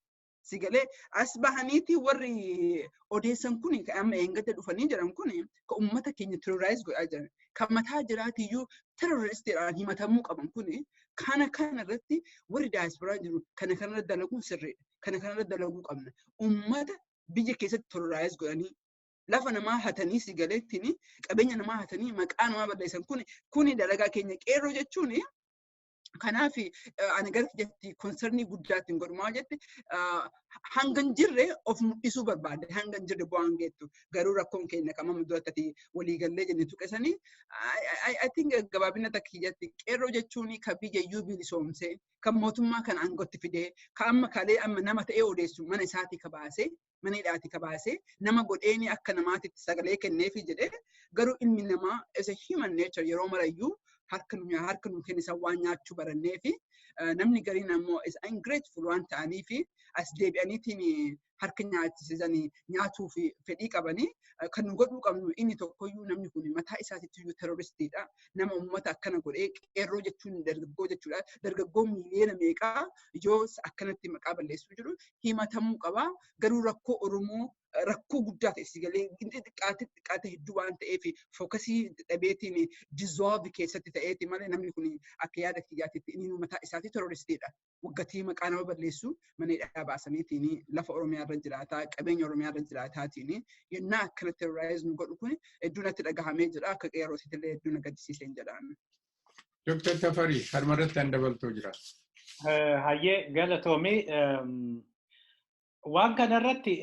S3: Sigalee as bahaniiti warri odeessan kuni amma eeggatee dhufanii jiran kuni ka uummata keenya terrorize godhaa jiran. Kan mataa jiraatiyyuu terroristiidhaan himatamuu qaban kuni kana irratti warri diasporaa jiru kana kanarra dalaguun sirriidha. Kana kanarra dalaguu qabna. Uummata biyya keessatti terrorize godhanii lafa namaa hatanii sigaleettini qabeenya namaa hatanii maqaa namaa balleessan kuni dalagaa keenya qeerroo jechuuni. Kanaaf ani gara jetti konsernii guddaatiin godhumaa jetti hangan jirre of mul'isuu barbaade hangan jirre bu'aan geettu garuu rakkoon keenya kan amma duratti waliigallee jennee tuqesanii I think gabaabina takka jetti qeerroo jechuun kan biyyayyuu bilisoomsee kan mootummaa kan aangootti fidee kan amma kalee amma nama ta'ee odeessu mana isaatii kabaasee mana hidhaati kabaasee nama godheeni akka namaatitti sagalee kenneefi jedhee garuu ilmi namaa as a human nature yeroo marayyuu harka nu kennisan waan nyaachuu barannee fi namni gariin ammoo is ungrateful waan ta'anii fi as deebi'aniitiin harka nyaachisanii nyaatuu fi fedhii qabanii kan nu godhuu qabnu inni tokkoyyuu namni kun mataa isaatiiyyuu terroristiidha. Nama uummata akkana godhee qeerroo jechuun dargaggoo jechuudha. Dargaggoo miiliyoona meeqaa yoo akkanatti maqaa balleessuu jiru himatamuu qaba. Garuu rakkoo Oromoo rakkoo guddaa ta'e sigalee xiqqaate hedduu waan ta'eef fookasii dhabeetiin dissolve keessatti ta'eeti malee namni kun akka yaada kiyyaatitti inni mataa isaatii terroristiidha. Waggatii maqaa nama balleessu mana hidhaa baasaniitiin lafa Oromiyaa irra jiraataa qabeenya Oromiyaa irra jiraataatiin yennaa akkana terrorize nu godhu kun hedduu natti dhagahamee jira akka qeerrootitti illee hedduu na gaddisiiseen jedhaan.
S2: Dr. Tafarii harmarratti an dabaltuu jira.
S4: Hayyee galatoomii waan kanarratti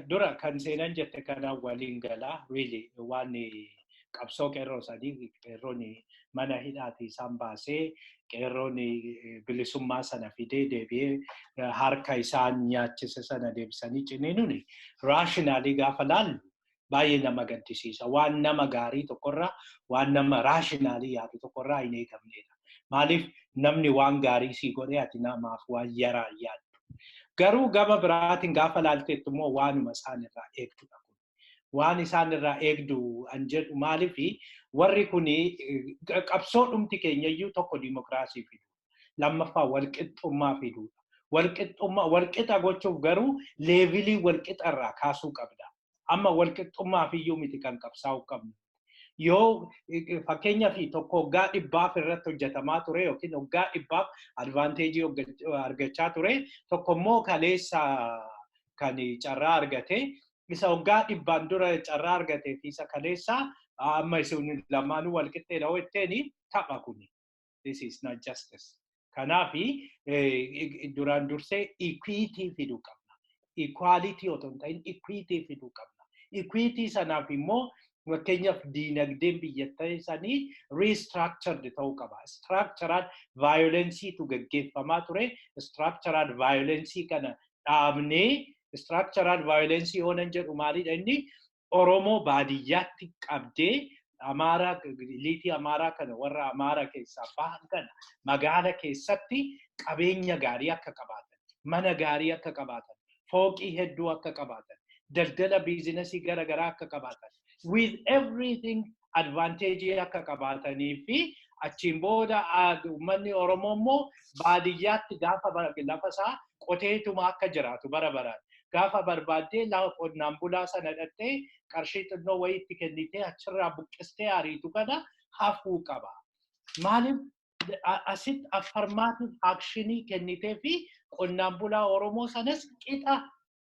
S4: dura kan seenan jette kana waliin galaa really waan qabsoo qeerroo sadii qeerroon mana hidhaati isaan baasee qeerroon bilisummaa sana fidee deebi'ee harka isaan nyaachise sana deebisanii ciniinuun raashinaali gaafa laallu baay'ee nama gaddisiisa. Waan nama gaarii tokkorraa waan nama raashinaalii yaadu tokkorraa hin eegamnedha. Maaliif namni waan gaarii sii godhee ati namaaf waan yaraa yaaddu. Garuu gama biraatiin gaafa laalteettu immoo waanuma isaan irraa eegdudha. Waan isaan irraa eegdu an jedhu maaliifi warri kuni qabsoo dhumti keenyayyuu tokko dimokiraasii fidu. Lammaffaa walqixxummaa fiduudha. Walqixa gochuuf garuu leevilii walqixa irraa kaasuu qabda. Amma walqixxummaa fiyyuu miti kan qabsaa'uu qabnu. Yoo fakkeenya fi tokko waggaa 100 irratti hojjetamaa ture yookiin waggaa 100 advaanteejii argachaa ture tokko immoo kaleessa kan carraa argate isa waggaa 100 dura carraa argate fi isa kaleessa amma isin lamaanuu walqixxeedha jetteeni tapha kuni. This is not justice. Kanaafi duraan dursee equity fiduu qabna. Equality otoo hin ta'in equity fiduu qabna. Equity sanaaf immoo fakkeenyaaf diinagdeen biyyattii isaanii restructured ta'uu qaba. Structural violence tu gaggeeffamaa ture. Structural violence kana dhaabnee structural violence oonan jedhu maalidha inni Oromoo baadiyyaatti qabdee Amaaraa liitii Amaaraa kana warra Amaaraa keessaa bahan kana magaala keessatti qabeenya gaarii akka qabaatan, mana gaarii akka qabaatan, fooqii hedduu akka qabaatan, daldala biizinasii garaa akka qabaatan. With everything advantage akka qabaatanii fi achiin booda uummanni Oromoo immoo baadiyyaatti gaafa lafa isaa qoteetuma akka jiraatu bara baraan. Gaafa barbaaddee lafa qonnaan bulaa sana dhattee qarshii xinnoo wayiitti kennitee achirraa buqqistee ariitu kana hafuu qaba. Maaliif asitti affirmative actionii kennitee fi qonnaan bulaa Oromoo sanas qixa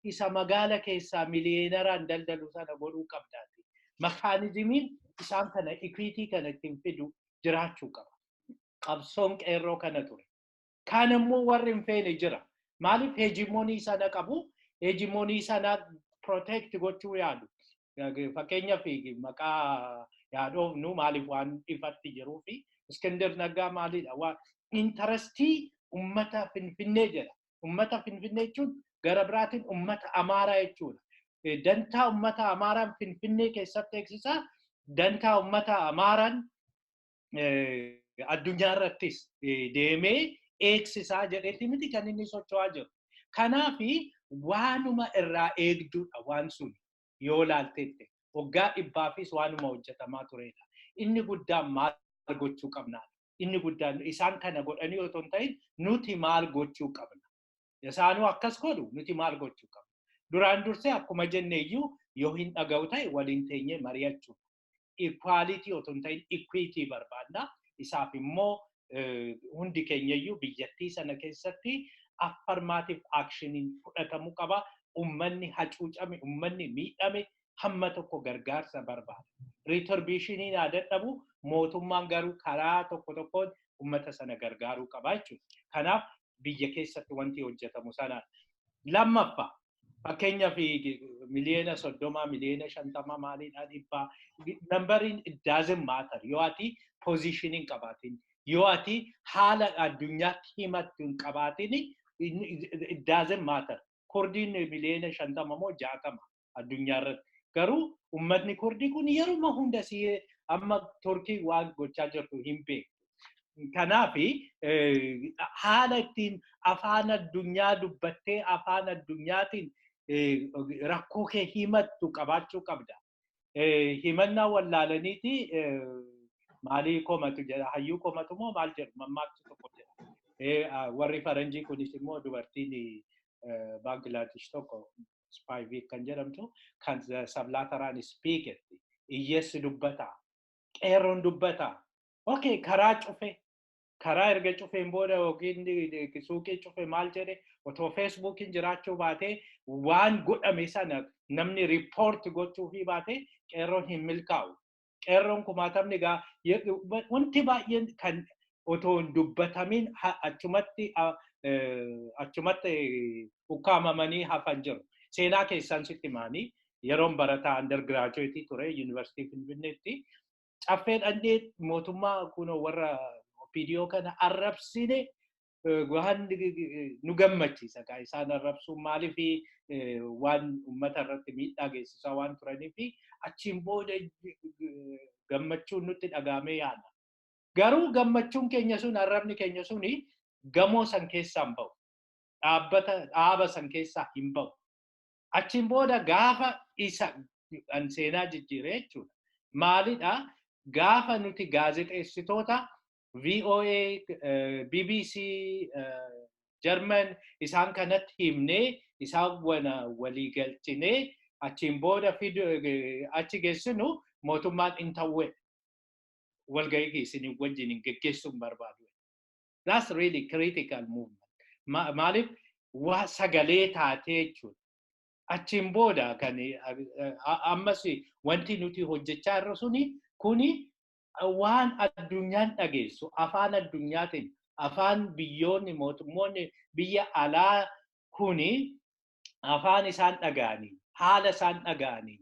S4: isa magaala keessaa miliyeenaraan daldalu sana godhuu qabdaati. Mekaanizimiin isaan kana equity kana ittiin fidu jiraachuu qaba. Qabsoon qeerroo kana ture. Kaan immoo warri hin feene jira. Maaliif heejimonii sana qabu? Heejimonii sana protect gochuu yaadu. Fakkeenyaaf maqaa yaadofnu maaliif waan ifatti jiruu fi Iskandar Naggaa maalidha? Waan interestii uummata Finfinnee jedha. Uummata Finfinnee jechuun gara biraatiin uummata Amaaraa jechuudha. Dantaa uummata Amaaraan Finfinnee keessatti eegsisa. Dantaa uummata Amaaraan addunyaa irrattis deemee eegsisaa jedheeti miti kan inni socho'aa jiru. Kanaafi waanuma irraa eegduudha waan sun yoo laalteette waggaa 100fis waanuma hojjetamaa turedha. Inni guddaan maal gochuu qabna? inni guddaan isaan kana godhanii otoo hin ta'in nuti maal gochuu qabna. Isaanuu akkas godhu nuti maal gochuu qabna. Duraan dursee akkuma jenneeyyuu yoo hin dhaga'u ta'e waliin teenyee mari'achuu. Equality otoo hin ta'in equity barbaadna. Isaaf immoo hundi keenyayyuu biyyattii sana keessatti affirmative actioniin fudhatamuu qaba. Ummanni hacuucame, ummanni miidhame hamma tokko gargaarsa barbaada. Retributionii dadhabu mootummaan garuu karaa tokko tokkoon ummata sana gargaaruu qaba jechuudha. Kanaaf biyya keessatti wanti hojjetamu sana. Lammaffaa fakkeenyaaf miliyoona 30 miliyoona 50 maaliidhaa dhibbaa numberiin it doesn't matter. Yoo ati positioning qabaatin, yoo ati haala addunyaatti himattu hin qabaatin it doesn't matter. Kurdiin miliyoona 50 moo 60 addunyaa irratti. Garuu ummatni kurdii kun yeruma hunda amma Turkii waan gochaa jirtu hin beektu. Kanaaf haala ittiin afaan addunyaa dubbattee afaan addunyaatiin rakkoo kee himattu qabaachuu qabda. Himannaa wallaalaniiti maalii komatu jedha hayyuu komatu moo maal jedhu mammaaksu tokko jedha. Warri faranjii kunis immoo dubartiin Bangladesh tokko Spivey kan jedhamtu kan sablataraan speaketti iyyeessi dubbata qeerroon dubbata. Okay, karaa cufe karaa erga cufeen booda yookiin suuqii cufe maal jedhe otoo feesbuukiin jiraachuu baatee waan godhame sana namni riippoort gochuu fi baatee qeerroon hin milkaa'u. Qeerroon kumaatamni wanti baay'een kan otoo hin dubbatamin achumatti ukkaamamanii hafan jiru. Seenaa keessaan sitti maanii yeroon barataa undergraduate ture University Finfinneetti caffee dhandhee mootummaa kunoo warra OPDO kana arrabsine waan nu gammachiisa. Isaan arrabsuun maaliif waan uummata irratti miidhaa geessisaa waan turaniif achiin booda gammachuun nutti dhagaamee yaada. Garuu gammachuun keenya sun arrabni keenya suni gamoo san keessaa hin ba'u. Dhaaba san keessaa hin ba'u. Achiin booda gaafa isa seenaa jijjiiree jechuudha. Maalidhaa? Gaafa nuti gaazexeessitoota VOA, BBC, German isaan kanatti himnee isaan walii galchinee achiin booda achi geessinu mootummaan hin ta'uwe walgahii keessanii wajjin hin geggeessuun barbaadu. That's really critical movement. Maaliif waa sagalee taatee jechuudha. Achiin booda kan ammas wanti nuti hojjechaa jirru suni kuni waan addunyaan dhageessu afaan addunyaatiin afaan biyyoonni mootummoonni biyya alaa kuni afaan isaan dhaga'anii haala isaan dhaga'anii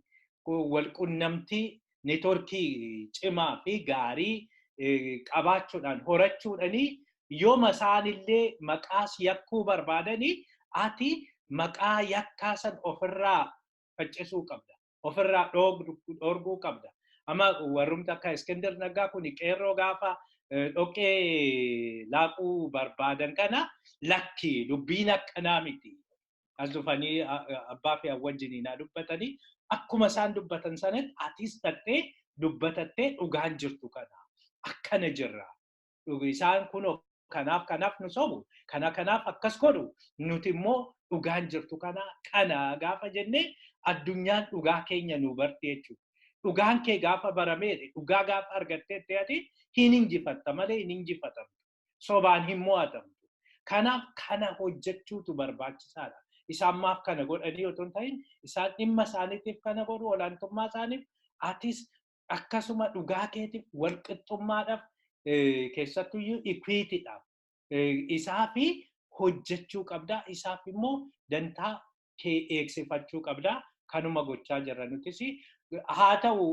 S4: wal qunnamtii neetworkii cimaa fi gaarii qabaachuudhaan horachuudhaanii yooma isaanillee maqaas yakkuu barbaadanii ati maqaa yakkaa san ofirraa faccisuu qabda. Ofirraa dhoorguu qabda. Amma warrumti akka Iskender Naggaa kun qeerroo gaafa dhoqqee laaquu barbaadan kana lakki dubbiin akkanaa miti. As dhufanii abbaa fi wajjiniin dubbatanii akkuma isaan dubbatan sanatti atis tattee dubbatattee dhugaan jirtu kana. Akkana jirra. Isaan kun kanaaf nu sobu. Kanaaf akkas godhu. Nuti immoo dhugaan jirtu kana gaafa jennee addunyaan dhugaa keenya nu barti jechuudha. Dhugaan kee gaafa baramee dhugaa gaafa argattee ta'ati hin injifatta malee hin injifatamtu. Sobaan hin mo'atamtu. Kanaaf kana hojjechuutu barbaachisaadha. Isaan maaf kana godhanii otoo hin ta'in isaan dhimma isaaniitiif kana godhu olaantummaa isaaniif atis akkasuma dhugaa keetiif walqixxummaadhaaf keessattuyyuu equitydhaaf isaa fi hojjechuu qabda. Isaaf immoo dantaa kee eegsifachuu qabda. Kanuma gochaa jirra nutis. Haa ta'u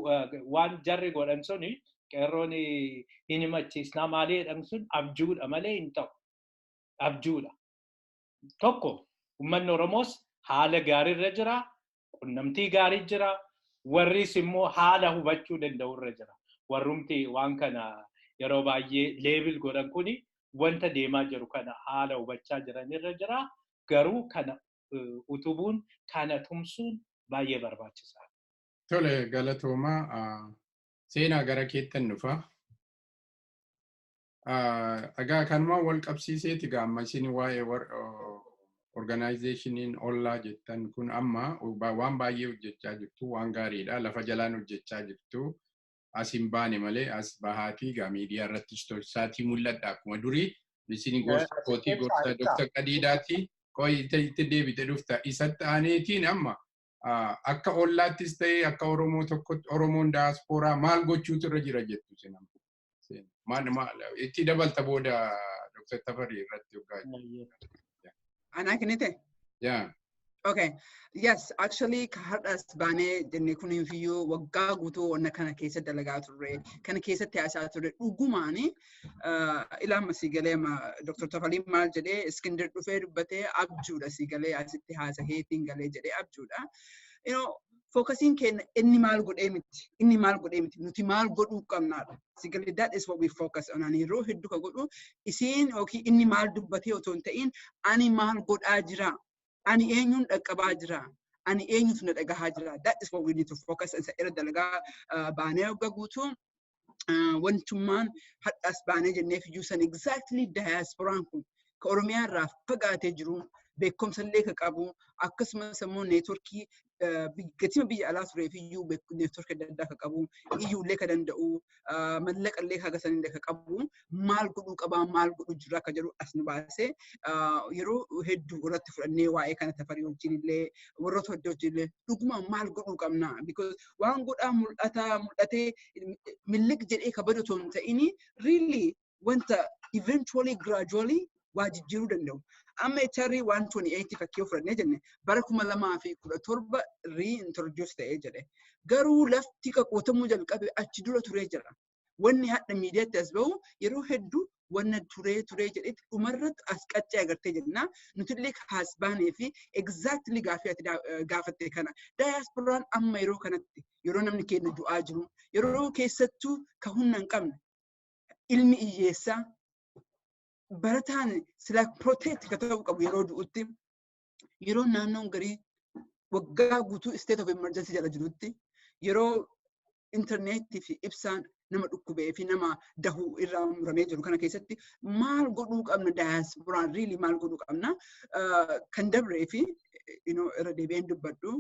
S4: waan jarri godhan suni qeerroon hin himachiisnaa maalii jedhan sun abjuudha malee hin ta'u. Abjuudha. Tokko uummanni Oromoos haala gaariirra jira. Qunnamtii gaarii jira. Warris immoo haala hubachuu danda'urra jira. Warrumti waan kana yeroo baay'ee leebil godhan kuni wanta deemaa jiru kana haala hubachaa jiranirra jira. Garuu kana utubuun kana tumsuun baay'ee barbaachisaadha.
S2: Tole galatoomaa seenaa gara keettan dhufa. Egaa kanuma wal qabsiiseeti gaamma isin waa'ee organizationin ollaa jettan kun amma waan baay'ee hojjechaa jirtu waan gaariidha lafa jalaan hojjechaa jirtu asin baane malee as bahaatii gaa miidiyaa irratti isaatii mul'adha akkuma durii isin gorsa kootii gorsa Dr. Qadiidaati qoy itti deebite dhufta isatti aaneetiin amma akka ollaattis ta'e akka Oromoo tokkotti Oromoon daasporaa maal gochuutu irra jira jettu isin amma. Itti dabalta booda Dr. Tafarii irratti hoggaa.
S3: Anaa kennite?
S2: Yeah.
S3: Okay. Yes, actually har'as baanee jennee kuniif iyyuu waggaa guutuu wanna kana keessa dalagaa turre kana keessatti haasaa turre dhugumaani ilaama siigalee Dr. Tafaliin maal jedhee Iskindir dhufee dubbatee abjuudha siigalee asitti haasaheetiin galee jedhee abjuudha. You know, focusing keenya inni maal godhee miti nuti maal godhuu qabnaadha. Siigalee that is what we focus on. Ani yeroo hedduu ka godhu isiin yookiin inni maal dubbatee otoo hin ta'in ani maal godhaa jira. Ani eenyuun dhaqqabaa jira. Ani eenyutu na dhagahaa jira. That is what we need to focus on. Irra dalagaa baanee hogga guutuu wantummaan hadhaas baanee jenneef iyyuu san exactly diasporaan kun ka Oromiyaa irraa fagaatee jiru beekumsa illee ka qabu akkasumas immoo neetworkii gatima biyya alaa tureef iyyuu neetworkii adda addaa ka qabu iyyuullee ka danda'u mallaqa illee ka gasanillee ka qabu maal godhuu qabaa maal godhuu jira ka jedhu as nu baasee yeroo hedduu irratti fudhannee waa'ee kana Tafarii wajjin illee warroota hedduu wajjin illee dhuguma maal godhuu qabna because waan godhaa mul'atee millik jedhee ka badu otoo hin ta'ini really wanta eventually gradually waa jijjiiruu danda'u. Amma HR 128 fakkii ofirannee jenne bara 2017 reintroduce ta'ee jedhe. Garuu lafti qotamuu jalqabe achi dura turee jira. Wanni hadda miidiyaatti as bahu yeroo hedduu wanna turee jedhetti dhumarratti as qaccee agartee jenna. Nutillee haas baanee fi exactly gaafii ati gaafatte kana. Diasporaan amma yeroo kanatti yeroo namni keenya du'aa jiru yeroo keessattuu ka humna hin qabne ilmi hiyyeessaa barataan sila protect ka ta'uu qabu yeroo du'utti yeroo naannoon garii waggaa guutuu state of emergency jala jirutti yeroo interneetii fi ibsaan nama dhukkubee fi nama dahuu irraa muramee jiru kana keessatti maal godhuu qabna diasporaan really maal godhuu qabna kan dabree fi irra deebi'een dubbadhu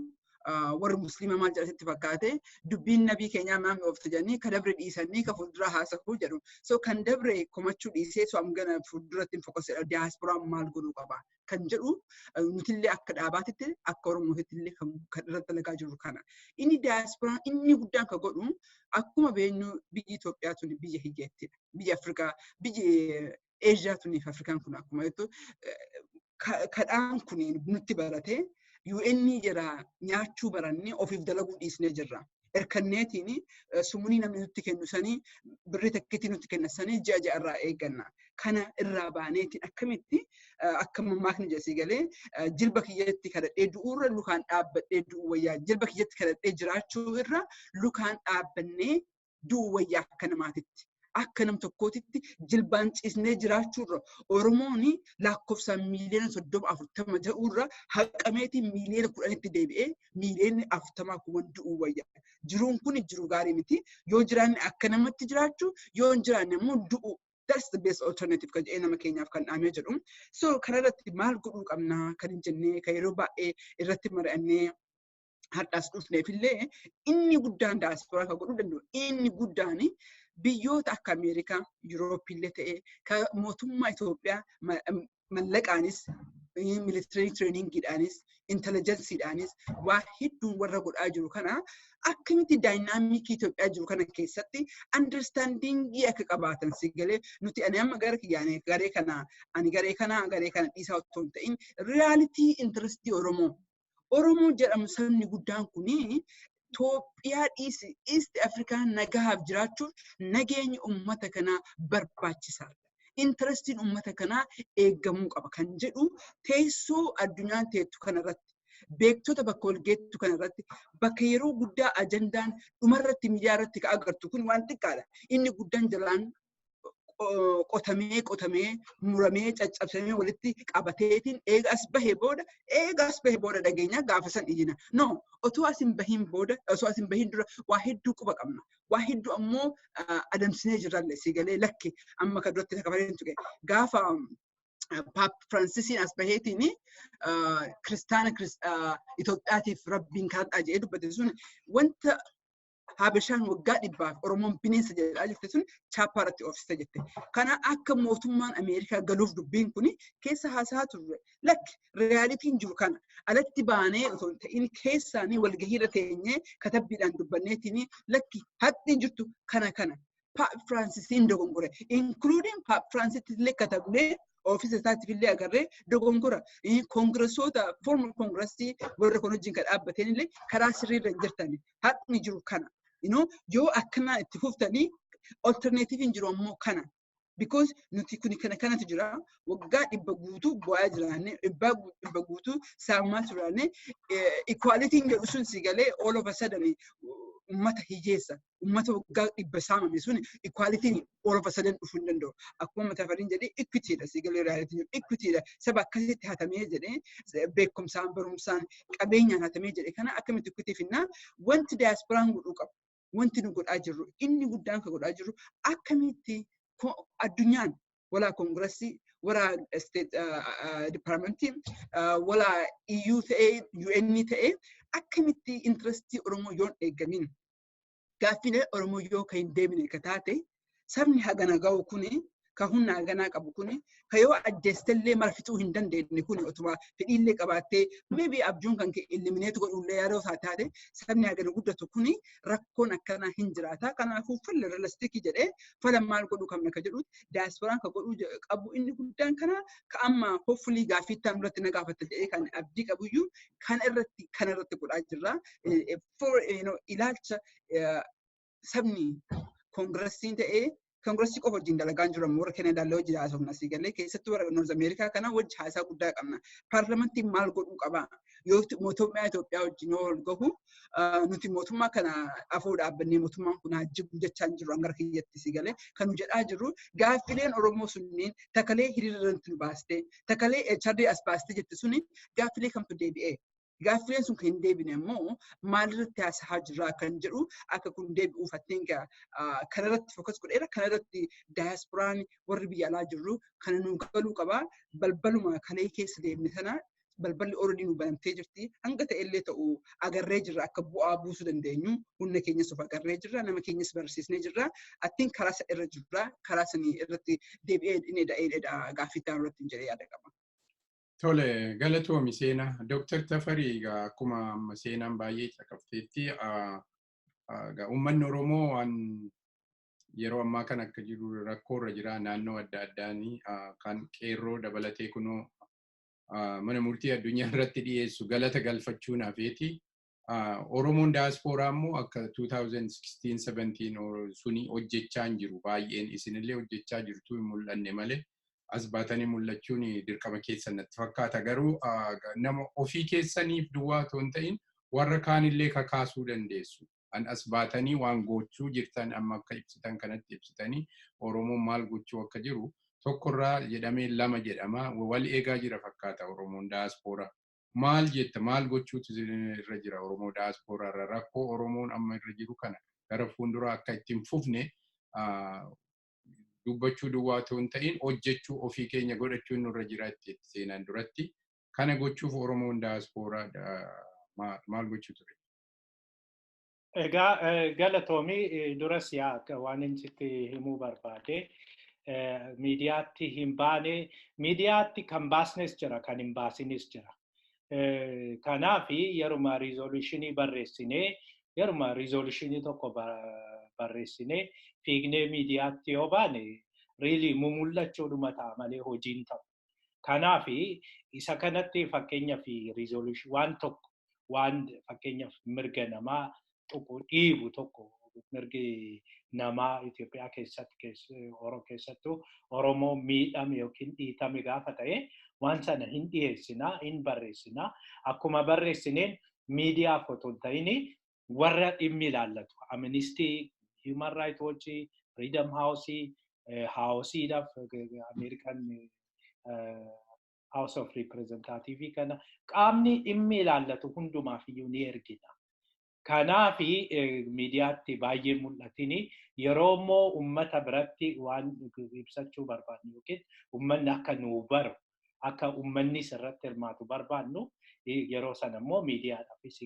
S3: warri musliima maal jedhasitti fakkaate dubbiin nabii keenyaa maami ooftu jedhanii ka dabre dhiisanii ka fuuldura haasa'uu jedhu. So kan dabre komachuu dhiisee so amgana fuulduratti fokusedha diasporaan maal godhuu qaba kan jedhu nutillee akka dhaabaatitti akka Oromootitti illee kan irratti dalagaa jiru kana. Inni diasporaan inni guddaan ka godhu akkuma beenyu biyyi Itoophiyaa tuni biyya hiyyeettidha. Biyya Afrikaa biyyi Eeshiyaa tuniif Afrikaan kun akkuma jettu kadhaan kun nutti baratee UN jira nyaachuu barannee ofiif dalaguu dhiisnee jirra. Erkanneetiin sumunii namni nutti kennu sanii birrii takkiitii nutti kennasanii ji'a irraa eegganna. Kana irraa baaneetiin akkamitti akka mammaakni jedhasii galee jilba kiyyatti kadhadhee du'uurra lukaan dhaabbadhee du'uu wayyaa jilba kiyyatti kadhadhee jiraachuu irra lukaan dhaabbannee du'uu wayyaa akka namaatitti. Akka nam tokkootitti jilbaan ciisnee jiraachuurra Oromoon lakkoofsaan miiliyoona 30-40 ta'urra haqameetii miiliyoona 10tti deebi'ee miiliyoona 40 kuwan du'uu wayyaa. Jiruun kun jiru gaarii miti. Yoo jiraanne akka namatti jiraachuu yoo hin jiraanne immoo du'u. That's the best alternative kan jedhee nama keenyaaf kan dhaamee jedhu. So kanarratti maal godhuu qabnaa kan hin jennee kan yeroo baay'ee irratti mari'annee hadhaas dhufneefillee inni guddaan diasporaa kan godhuu danda'u inni guddaani biyyoota akka Ameerikaa, Yuurooppillee ta'ee kan mootummaa Itoophiyaa mallaqaanis, military trainingiidhaanis, intelligensiidhaanis waa hedduun warra godhaa jiru kana akkamitti daayinaamikii Itoophiyaa jiru kana keessatti understandingii akka qabaatan si galee nuti ani amma gara kiyyaane garee kana dhiisaa otoo hin ta'in realitii interestii Oromoo jedhamu sabni guddaan kuni Itoophiyaa dhiisi East Afrikaa nagahaaf jiraachuuf nageenya uummata kanaa barbaachisaadha. Interestiin uummata kanaa eeggamuu qaba kan jedhu teessoo addunyaan teettu kanarratti beektota bakka walgeettu kanarratti bakka yeroo guddaa ajandaan dhumarratti miidiyaa irratti ka agartu kun waan xiqqaadha. Inni guddaan jalaan qotamee muramee caccabsamee walitti qabateetiin eegas bahee booda dhageenya gaafa san ijina. No, otoo asin bahin booda, osoo asin bahin dura waa hedduu quba qabna. Waa hedduu ammoo adamsinee jirralle si galee lakke amma ka duratti kafaleen tuqe. Gaafa Paap Firaansiisiin as baheetiin kiristaana Itoophiyaatiif rabbiin kadhadhaa jedhee dubbate sun wanta Habashaan waggaa dhibbaaf Oromoon bineensa jedhaa jirte sun chaappaa irratti oofsite jette. Kana akka mootummaan Ameerikaa galuuf dubbiin kun keessa haasaa turre. Lakki reyaalitiin jiru kana alatti baanee osoo hin ta'in keessaanii walgahiirra teenyee katabbiidhaan dubbanneetiin lakki haqni jirtu kana. Paap Firaansiisiin dogongore. Including Paap Firaansiisiin illee katabnee ofiisa isaatiif illee agarree dogongora. Koongresoota former koongresii warra kun wajjin kan dhaabbateen illee karaa sirriirra hin jirtan. Haqni jiru kana. Yoo akkanaa itti fuftanii alternatiiviin jiru ammoo kana. Because nuti kuni kanatu jira. Waggaa dhibba guutuu bu'aa jiraanne, dhibba guutuu saamaa jiraanne, equalitiin jedhu sun si galee all of a sudden ummata hiyyeessa. Ummata waggaa dhibba saamame sun equalitiin all of a sudden dhufuu hin danda'u. Akkuma mata fariin jedhee equityidha si galee realitiin jiru. Equityidha saba akkasitti hatamee jedhee beekumsaan barumsaan qabeenyaan hatamee jedhee kana akkamitti equity finnaa wanti diasporaan godhuu qabu. Wanti nu godhaa jirru inni guddaan kan godhaa jirru akkamitti addunyaan walaa koongresii walaa state departmentii walaa EU ta'ee UN ta'ee akkamitti interestii Oromoo yoon eeggamin gaaffilee Oromoo yoo kan hin deemine ka taate sabni hagana ga'u kuni ka humna haganaa qabu kuni ka yoo addeessellee marfixuu hin dandeenye kuni otuma fedhiillee qabaattee maybe abjuun kan eliminate godhullee yaadoo isaa taate sabni hagana guddatu kuni rakkoon akkanaa hin jiraata. Kanaafuu falla realistikii jedhee fala maal godhuu qabna ka jedhu diasporaan ka godhuu qabu inni guddaan kana ka amma hopefully gaaffiittaan duratti na gaafatta jedhee kan abdii qabuyyuu kan irratti godhaa jirra. For ilaalcha sabni koongiresiin ta'ee Kongressii qofa wajjin dalagaan jiru ammoo warra Kanadaa illee hojii haasofna asii galee keessattuu warra Noorz Ameerikaa kana wajji haasaa guddaa qabna. Paarlamentiin maal godhuu qaba? Yoo mootummaa Itoophiyaa wajjin yoo wal gahu nuti mootummaa kana afoo dhaabbannee mootummaan kun hajjibu jechaa jiru hanga kiyyatti asii galee kan nu jedhaa jirru gaaffileen Oromoo sunniin takalee hiriirratti nu baastee takalee charrii as baastee jette suni gaaffilee kamtu deebi'ee. Gaaffileen sun kan hin deebine immoo maalirratti haasaa jirraa kan jedhu akka kun deebi'uu fatteen kanarratti fokas godheera kanarratti diasporaan warri biyya alaa jirru kan nu galuu qaba balbaluma kalee keessa deemne sana balballi already nu banamtee jirti hanga ta'ellee ta'u agarree jirra akka bu'aa buusuu dandeenyu humna keenyas of agarree jirra nama keenyas barsiisnee jirra attiin karaa sana irra jirra karaa sanii irratti deebi'ee inni da'eedha gaaffitaan irratti hin jedhee yaada qaba.
S2: Tole galatoomi seenaa Dr. Tafarii akkuma seenaan baay'ee caqabteetti uummanni Oromoo waan yeroo ammaa kan akka jiru rakkoorra jira naannoo adda addaanii kan qeerroo dabalatee kunoo mana murtii addunyaa irratti dhiyeessu galata galfachuu naafeeti. Oromoon diasporaa immoo akka 2016-17 suni hojjechaa hin jiru baay'een isinillee hojjechaa jirtu hin mul'anne malee. As baatanii mul'achuun dirqama keessan natti fakkaata garuu nama ofii keessaniif duwwaa otoo hin ta'in warra kaanillee kakaasuu dandeessu. An as baatanii waan gochuu jirtan amma akka ibsitan kanatti ibsitanii Oromoon maal gochuu akka jiru tokkorraa jedhamee lama jedhama wal eegaa jira fakkaata Oromoon diasporaa. Maal jetta maal gochuutu irra jira Oromoo diasporaa irra rakkoo Oromoon amma irra jiru kana gara fuulduraa akka ittiin fufne dubbachuu duwwaa otoo hin ta'in hojjechuu ofii keenya godhachuun nurra jira itti seenaan duratti kana gochuuf Oromoon diasporaa maal gochuu ture?
S4: Egaa galatoomii duras yaa waan inni himuu barbaade miidiyaatti hin baane miidiyaatti kan baasnes jira kan hin baasinis jira. Kanaaf yeruma riizooluushinii barreessinee yeruma riizooluushinii tokko barreessinee fiignee miidiyaatti yoo baane really mumullachuudhuma ta'a malee hojiin ta'u. Kanaaf isa kanatti fakkeenyaaf riizooluushinii waan tokko waan fakkeenyaaf mirga namaa tokko dhiibu tokko mirgi namaa Itoophiyaa keessattuu Oromoo miidhame yookiin dhiitame gaafa ta'e waan sana hin dhiyeessinaa hin barreessinaa akkuma barreessineen miidiyaa otoo hin ta'in warra dhimmi ilaallatu Amnesty, Human Rights Watch, Freedom House, House-idhaaf American House of Representative kana qaamni dhimmi ilaallatu hundumaaf iyyuu ni ergina. Kanaafi miidiyaatti baay'ee mul'atini yeroo immoo uummata biratti waan ibsachuu barbaadnu yookiin uummanni akka nuu baru akka uummanni sirratti hirmaatu barbaadnu yeroo sana immoo miidiyaadhaafis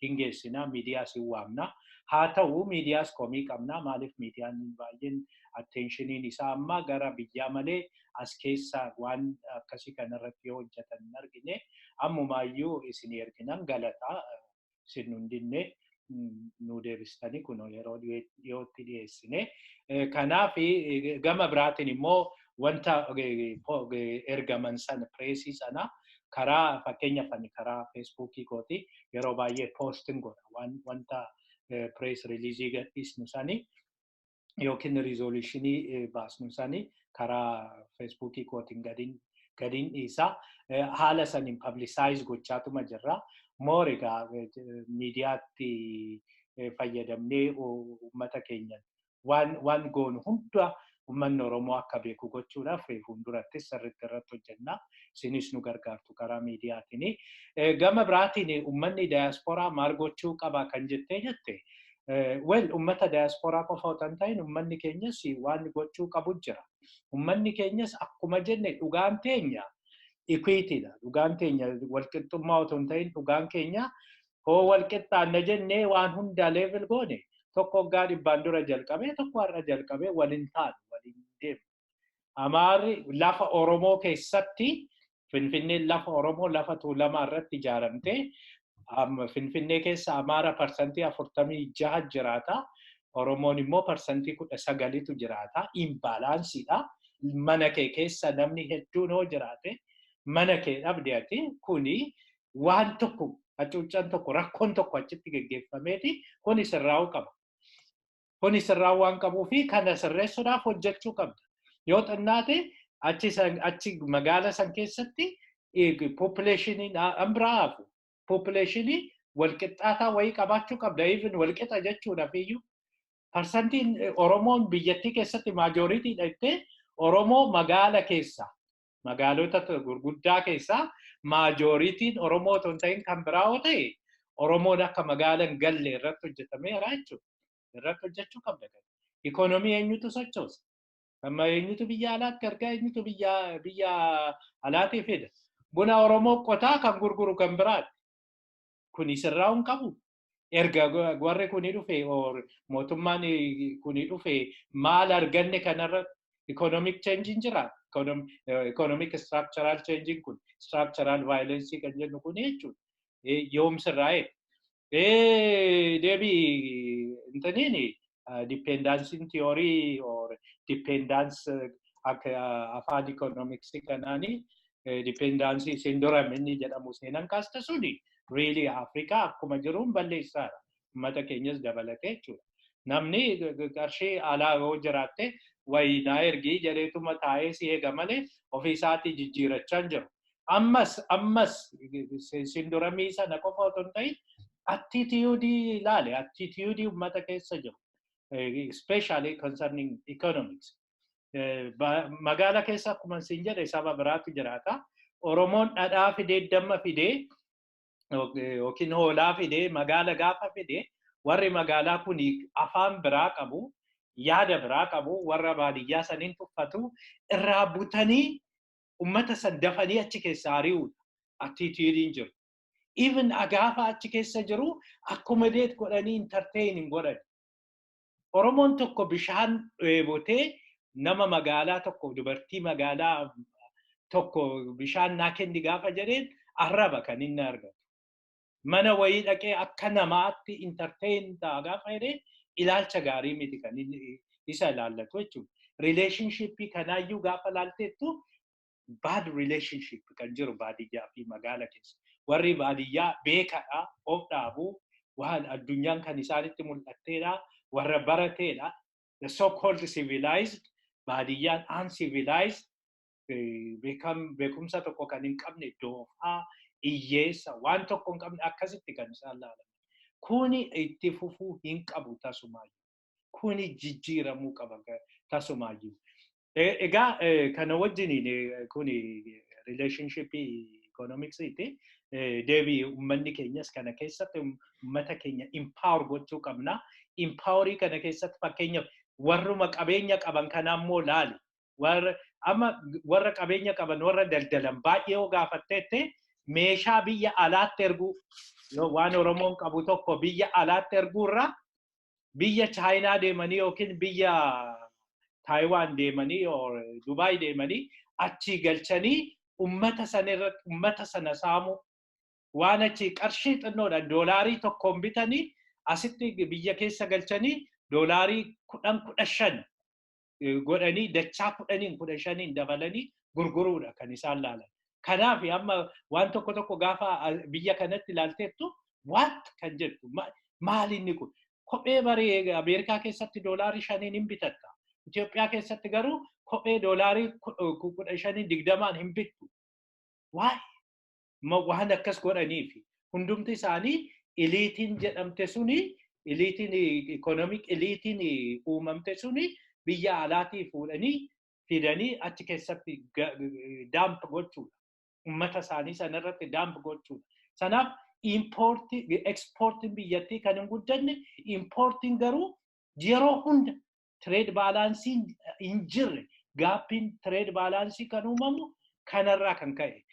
S4: hin geessinaa miidiyaas hin waamna. Haa ta'u miidiyaas komii qabnaa maaliif miidiyaan baay'een attenshiniin isaa amma gara biyyaa malee as keessa waan akkasii kanarratti yoo hojjetan hin argine ammumaayyuu isin erginan galataa isin hundinne nu deebistanii kun yeroo dhiyootti dhiyeessine. Kanaaf gama biraatiin immoo wanta ergaman sana pireesii sana karaa fakkeenyaaf karaa feesbuukii kooti yeroo baay'ee poostiin godha wanta pirees riiliizii gadhiisnu sanii yookiin riizooluushinii baasnu sanii karaa feesbuukii kootiin gadiin dhiisaa haala saniin pabliisaayiz gochaatuma jirra. Moorigaa miidiyaatti fayyadamnee uummata keenya waan goonu hunda uummanni Oromoo akka beeku gochuudhaaf fuuldurattis sirriitti irratti hojjennaa. Isinis nu gargaartu karaa miidiyaatiin. Gama biraatiin uummanni daayaspooraa maal gochuu qaba kan jette uummata daayaspooraa qofa otoo hin ta'in uummanni keenyas waan gochuu qabu jira. Uummanni keenyas akkuma jenne dhugaan teenya equity-dha. Dhugaan teenya walqixxummaa otoo hin ta'in dhugaan keenya hoo walqixxaanna jennee waan hundaa level goone tokko waggaa 100 dura jalqabee tokko har'a jalqabee waliin taanu waliin deemu. Amaarri lafa Oromoo keessatti Finfinneen lafa Oromoo lafa tuulamaa irratti ijaaramtee Finfinnee keessa Amaara parsantii 46 jiraata. Oromoon immoo parsantii 19tu jiraata. Imbaalaansiidha. Mana kee keessa namni hedduun hoo jiraate mana kee dhabdeeti kuni waan tokko hacuuccaan tokko rakkoon tokko achitti geggeeffameeti kuni sirraa'uu qaba. Kuni sirraa'uu waan qabuu fi kana sirreessuudhaaf hojjechuu qabda. Yoo xinnaate achi magaala san keessatti populationiin ambiraafu populationii walqixxaataa wayii qabaachuu qabda. Even walqixa jechuudhaaf iyyuu parsantiin Oromoon biyyattii keessatti maajoritii dhaqxee Oromoo magaala keessa magaalota gurguddaa keessa maajoritiin Oromoo otoo hin ta'in kan biraa yoo ta'e Oromoon akka magaala hin galle irratti hojjetameera jechuudha. Irratti hojjechuu qabda. Ikoonomii eenyutu sochoosa? Amma eenyutu biyya alaatti ergaa eenyutu biyya alaatti fida? Buna Oromoo qotaa kan gurguru kan biraati. Kuni sirraa'uu hin qabu. Erga warri kuni dhufe mootummaan kuni dhufe maal arganne kanarratti economic change jira. Economic structural change kun structural violence kan jennu kun jechuudha. Yoom sirraa'e? Deebii intaniini dependence theory or dependence afaan economics kanaani dependence syndrome inni jedhamu seenan kaasta suni really Africa akkuma jiruun balleessaadha. Uummata keenyas dabalatee jechuudha. Namni qarshii alaa yoo jiraatte wayinaa ergii jedheetuma taa'ee si eega malee ofii isaatii jijjiirachaa hin jiru. Ammas sinduramii sana qofa otoo hin ta'in attitude ilaale attitude uummata keessa jiru. Especially concerning economics. Magaala keessa akkuma isin jedhe saba biraatu jiraata. Oromoon dhadhaa fidee damma fidee yookiin hoolaa fidee magaala gaafa fidee warri magaalaa kun afaan biraa qabu yaada biraa qabu warra baadiyyaa saniin tuffatu irraa butanii ummata san dafanii achi keessa ari'uudha. Attituudiin jiru. Even gaafa achi keessa jiru accommodate godhanii entertaining godhan. Oromoon tokko bishaan dheebotee nama magaalaa tokko dubartii magaalaa tokko bishaan naa kenni gaafa jedheen arraba kan inni argatu. Mana wayii dhaqee akka namaatti entertain ta'a gaafa jedheen ilaalcha gaarii miti kan isa ilaallatu jechuudha. Relationship kanaayyuu gaafa ilaalteettu bad relationship kan jiru baadiyyaa fi magaala keessa. Warri baadiyyaa beekadha, of dhaabuu, waan addunyaan kan isaanitti mul'atteedha, warra barateedha. The so-called civilized, baadiyyaan uncivilized, beekumsa tokko kan hin qabne doofaa, hiyyeessa, waan tokko hin qabne akkasitti kan isaan ilaalaman. Kuni itti fufuu hin qabu tasumaayyuu. Kuni jijjiiramuu qaba tasumaayyuu. Egaa kana wajjiniin kun relationship economics iti deebii uummanni keenyas kana keessatti uummata keenya empower gochuu qabna. Empowerii kana keessatti fakkeenyaaf warruma qabeenya qaban kana ammoo laali. Warra qabeenya qaban warra daldalan baay'ee yoo gaafatteette meeshaa biyya alaatti erguu waan Oromoon qabu tokko biyya alaatti erguurra biyya Chaayinaa deemanii yookiin biyya Taiwan deemanii or Dubai deemanii achi galchanii ummata sana saamu waan achi qarshii xinnoodhaan doolaarii tokkoon bitanii asitti biyya keessa galchanii doolaarii 10,15 godhanii dachaa 10,15 dabalanii gurguruudha kan isaan laalan. Kanaaf amma waan tokko gaafa biyya kanatti ilaalteettu what kan jettu maali inni kun kophee barii Ameerikaa keessatti doolaarii 5 hin bitatta. Itoophiyaa keessatti garuu kophee doolaarii 15-20 hin bittu. Waan akkas godhaniif hundumti isaanii eliitiin jedhamte suni eliitiin economic eliitiin uumamte suni biyya alaatii fuudhanii fidanii achi keessatti damp gochuudha. Uummata isaanii sanarratti damp gochuudha. Sanaaf exportiin biyyattii kan hin guddanne importiin garuu yeroo hunda trade balance hin jirre gaappiin trade balance kan uumamu kanarraa kan ka'e.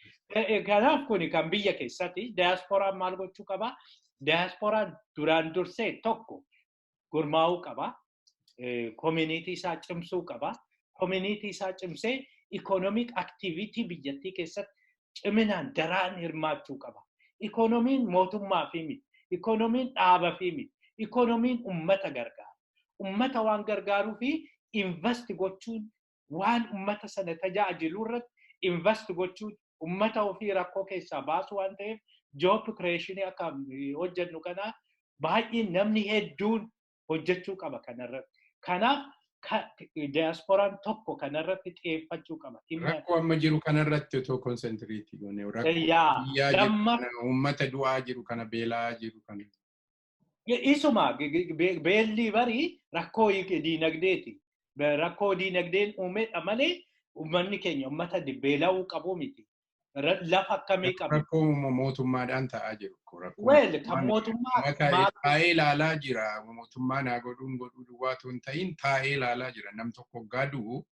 S4: Kanaaf kuni kan biyya keessatti diasporaan maal gochuu qaba? Diasporaan duraan dursee tokko gurmaa'uu qaba. Community isaa cimsuu qaba. Community isaa cimsee economic activity biyyattii keessatti ciminaan daraan hirmaachuu qaba. Economiin mootummaa fi miti. Economiin dhaaba fi miti. Economiin uummata gargaara. Uummata waan gargaaruu fi invest gochuun waan uummata sana tajaajilu irratti invest gochuun uummata ofii rakkoo keessaa baasu waan ta'eef job creation akka hojjennu kana baay'ee namni hedduun hojjechuu qaba kanarratti. Kanaaf diasporaan tokko kanarratti xiyyeeffachuu qaba.
S2: Rakkoo amma jiru kanarratti otoo konsentriitii goone uummata du'aa jiru kana beelaa jiru kana.
S4: Isuma beelli barii rakkoo diinagdeeti. Rakkoo diinagdeen uumedha malee uummanni keenya uummata beela'uu qabu miti. Lafa akkamii qaba?
S2: Rakkoo mootummaadhaan ta'aa jiru.
S4: Kan mootummaa
S2: taa'ee ilaalaa jira. Mootummaan haa godhuun godhuu duwwaa otoo hin ta'in taa'ee ilaalaa jira. Nam tokko hoggaa du'u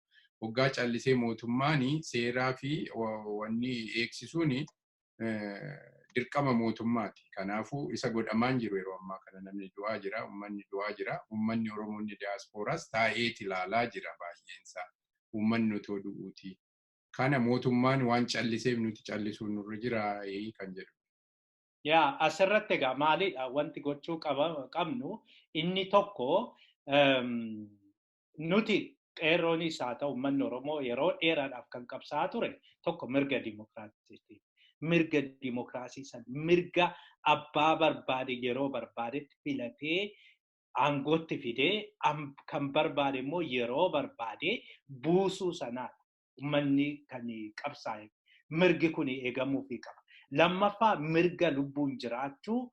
S2: hoggaa callisee mootummaan seeraa fi wanni eegsisuun dirqama mootummaati. Kanaafuu isa godhamaan jiru yeroo ammaa kana namni du'aa jira, uummanni du'aa jira, uummanni Oromoonni diaasporaas taa'eet ilaalaa jira baay'eensaa. Uummanni otoo du'uuti. Kana mootummaan waan calliseef nuti callisuun nurra jira kan jedhu.
S4: Asirratti egaa maalidha wanti gochuu qabnu inni tokko nuti qeerroonis haa ta'u uummanni Oromoo yeroo dheeraadhaaf kan qabsaa ture tokko mirga dimokiraasiiti. Mirga dimokiraasii san mirga abbaa barbaade yeroo barbaadetti filatee aangootti fidee kan barbaade immoo yeroo barbaade buusuu sanaadha. Uummanni kan qabsaa'e mirgi kun eegamuufii qaba. Lammaffaa mirga lubbuun jiraachuu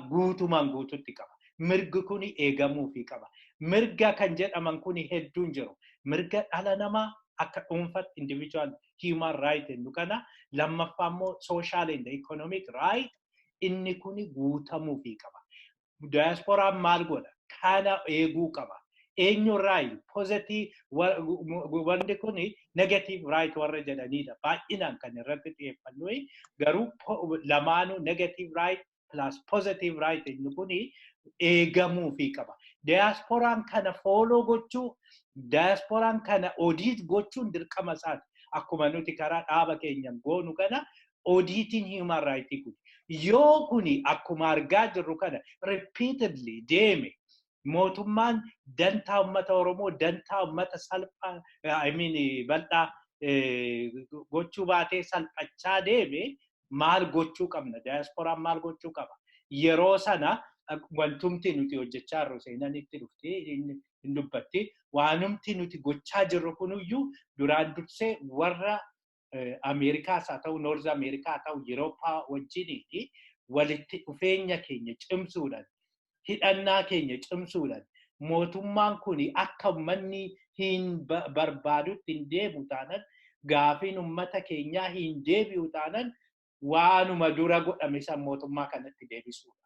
S4: guutumaan guututti qaba. Mirgi kun eegamuufii qaba. Mirga kan jedhaman kun hedduun jiru. Mirga dhala namaa akka dhuunfaatti individual human right jennu kana lammaffaa immoo social and economic right inni kun guutamuufii qaba. Diasporaan maal godha? Kana eeguu qaba. Eenyurraa positive wanti kun negative right warra jedhanidha. Baay'inaan kan irratti xiyyeeffannu garuu lamaanuu negative right plus positive right inni kun eegamuufii qaba. Diasporaan kana follow gochuu, diasporaan kana audit gochuun dirqama isaati. Akkuma nuti karaa dhaaba keenyaan goonu kana auditing human right kun yoo kuni akkuma argaa jirru kana repeatedly deeme mootummaan dantaa uummata Oromoo dantaa uummata salphaa bal'aa gochuu baatee salphachaa deeme maal gochuu qabna? Diasporaan maal gochuu qaba? Yeroo sana wantumti nuti hojjechaa jirru seenanitti dhuftee hin dubbatti waanumti nuti gochaa jirru kunuyyuu duraan dursee warra Ameerikaas haa ta'u Noorz Ameerikaa haa ta'u Yurooppaa wajjiniiti walitti dhufeenya keenya cimsuudhaan hidhannaa keenya cimsuudhaan mootummaan kuni akka uummanni hin barbaadutti hin deemu taanan gaafiin uummata keenyaa hin deebi'u taanan waanuma dura godhame san mootummaa kanatti deebisuudha.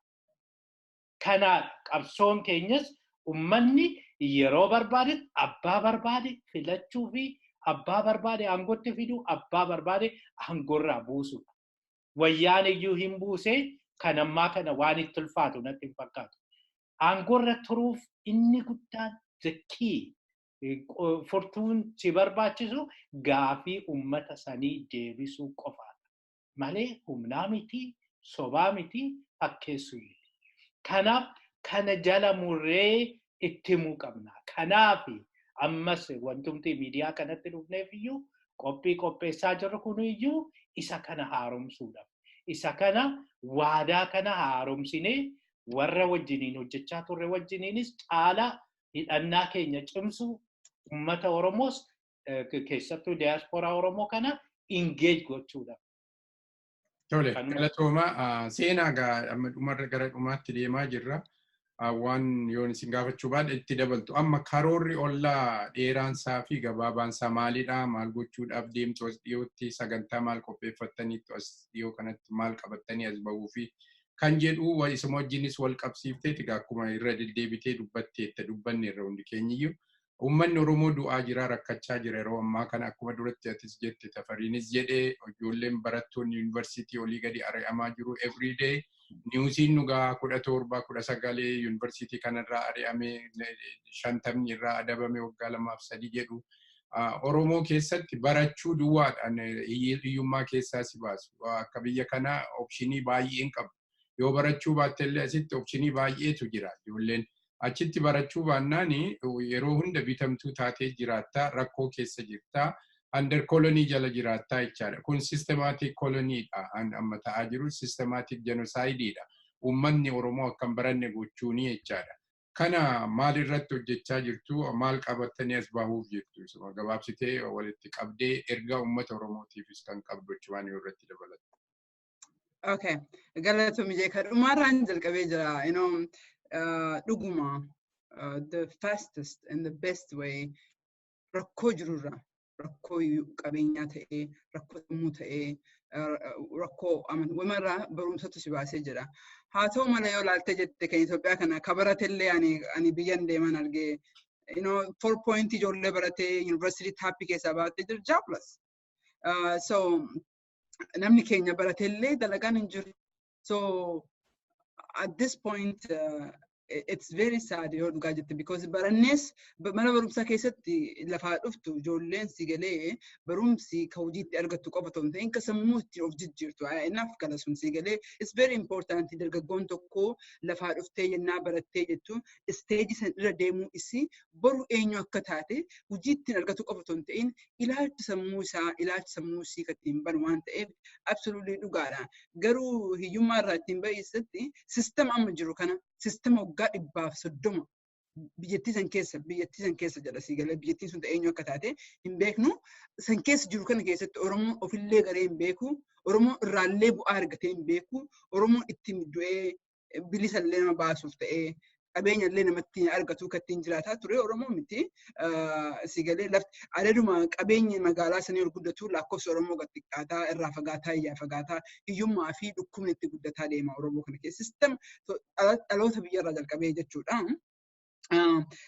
S4: Kana qabsoon keenyas uummanni yeroo barbaadetti abbaa barbaade filachuu fi abbaa barbaade aangootti fidu abbaa barbaade aangorraa buusuudha. Wayyaan iyyuu hin buusee kan ammaa kana waan itti ulfaatu natti hin fakkaatu. Aangorra turuuf inni guddaan zakkii furtuun si barbaachisu gaafii uummata sanii deebisuu qofaadha. Malee humnaa miti, sobaa miti, fakkeessuu miti. Kanaaf kana jala murree itti himuu qabna. Kanaaf ammas wantumti miidiyaa kanatti dhufneef iyyuu qopheessaa jirru kun iyyuu isa kana haaromsuudhaaf. Isa kana waadaa kana haaromsinee warra wajjiniin hojjechaa turre wajjiniinis caalaa hidhannaa keenya cimsuu uummata Oromoos keessattuu diaasporaa Oromoo kana engage gochuudhaaf.
S2: Tole, galatooma seenaa dhumarra gara dhumaatti deemaa jirra. Waan yoon isin gaafachuu baadhe itti dabaltu. Amma karoorri ollaa dheeraansaa fi gabaabaansaa maalidha? Maal gochuudhaaf deemtu as dhiyootti? Sagantaa maal qopheeffattaniitu as dhiyoo kanatti maal qabattanii as bahuu fi kan jedhu isuma wajjinis wal qabsiifteeti akkuma irra deddeebitee dubbatteetta dubbanne irra hundi keenyiyyuu. Uummanni Oromoo du'aa jira, rakkachaa jira yeroo ammaa kana akkuma duratti atis jette Tafariinis jedhee ijoolleen barattoonni yuunivarsiitii olii gadi ari'amaa jiru everyday. Niwusiin nugaa 17 19 yuunivarsiitii kanarraa ari'amee 50 irraa adabame waggaa 2-3 jedhu. Oromoo keessatti barachuu duwwaadhaan hiyyummaa keessaa si baasu. Akka biyya kana opshinii baay'een qabu. Yoo barachuu baattellee asitti opshinii baay'eetu jira. Ijoolleen achitti barachuu baannaan yeroo hunda bitamtuu taatee jiraatta, rakkoo keessa jirta, under colony jala jiraatta jechaadha. Kun systematic colonyidha. Amma ta'aa jiru systematic genocideidha. Uummanni Oromoo akkam baranne gochuuni jechaadha. Kana maal irratti hojjechaa jirtu? Maal qabattanii as bahuuf jirtu? Gabaabsitee walitti qabdee erga uummata Oromootiifis kan qabdu waan irratti dabalatu.
S3: Okay, galatoomii jeekaa dhumarraan jalqabee jira. Dhuguma the fastest and the best way rakkoo jirurra rakkoo qabeenyaa ta'ee rakkoo sammuu ta'ee rakkoo wamarraa barumsatu si baasee jira. Haa ta'u malee yoo laaltee jette kan Itoophiyaa kana kabaratellee ani biyyan deeman argee 4 point ijoollee baratee university taappii keessaa baattee jiru jobless. So namni keenya baratellee dalagaan hin jiru. So at this point it's very sad yoo dhugaa jette because barannees mana barumsaa keessatti lafaa dhuftu ijoolleen si galee barumsi ka hojiitti argattu qofa ta'uu hin ta'in ka sammuu ittiin of jijjiirtu inaaf kana sun si galee it's very important dargaggoon tokko lafaa dhuftee yennaa barattee jettu isteejii san irra deemuu isii boru eenyu akka taate hojii ittiin argatu qofa ta'uu hin ta'in ilaalchi sammuu isii kan ittiin banu waan ta'eef absolutely dhugaadha. Garuu hiyyummaa irraa ittiin ba'iisatti sistema amma jiru kana sistema waggaa 130 biyyattii san keessa jedha si galee biyyattiin sun eenyu akka taate hin beeknu san keessa jiru kana keessatti Oromoo ofillee garee hin beeku Oromoo irraallee bu'aa argatee hin beeku Oromoo ittiin du'ee bilisallee nama baasuuf ta'ee qabeenyallee namatti argatu kattiin jiraataa ture Oromoo miti si galee lafti adaduma qabeenyi magaalaa sanii ol guddatu lakkoofsa Oromoo gad xiqqaataa irraa fagaataa iyyaa fagaataa hiyyummaa fi dhukkubni itti guddataa deema Oromoo kana keessa sistem dhaloota biyyarraa jalqabee jechuudha.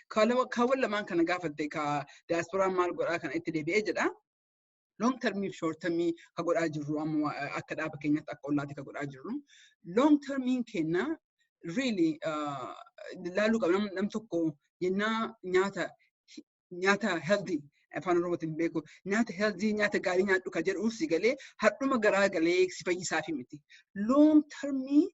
S3: Kaawwan lamaan kana gaafatte ka diaasporaan maal godhaa kana itti deebi'ee jedha. Long termii fi short termii ka godhaa jirru amma akka dhaaba keenyatti akka ollaatti ka godhaa jirru. Long termiin kenna really laaluu qaba nam tokko yennaa nyaata healthy afaan Oromootiin beeku nyaata healthy nyaata gaarii nyaadhu ka jedhu si galee hadhuma garaa galee si fayyisaaf miti. Long termii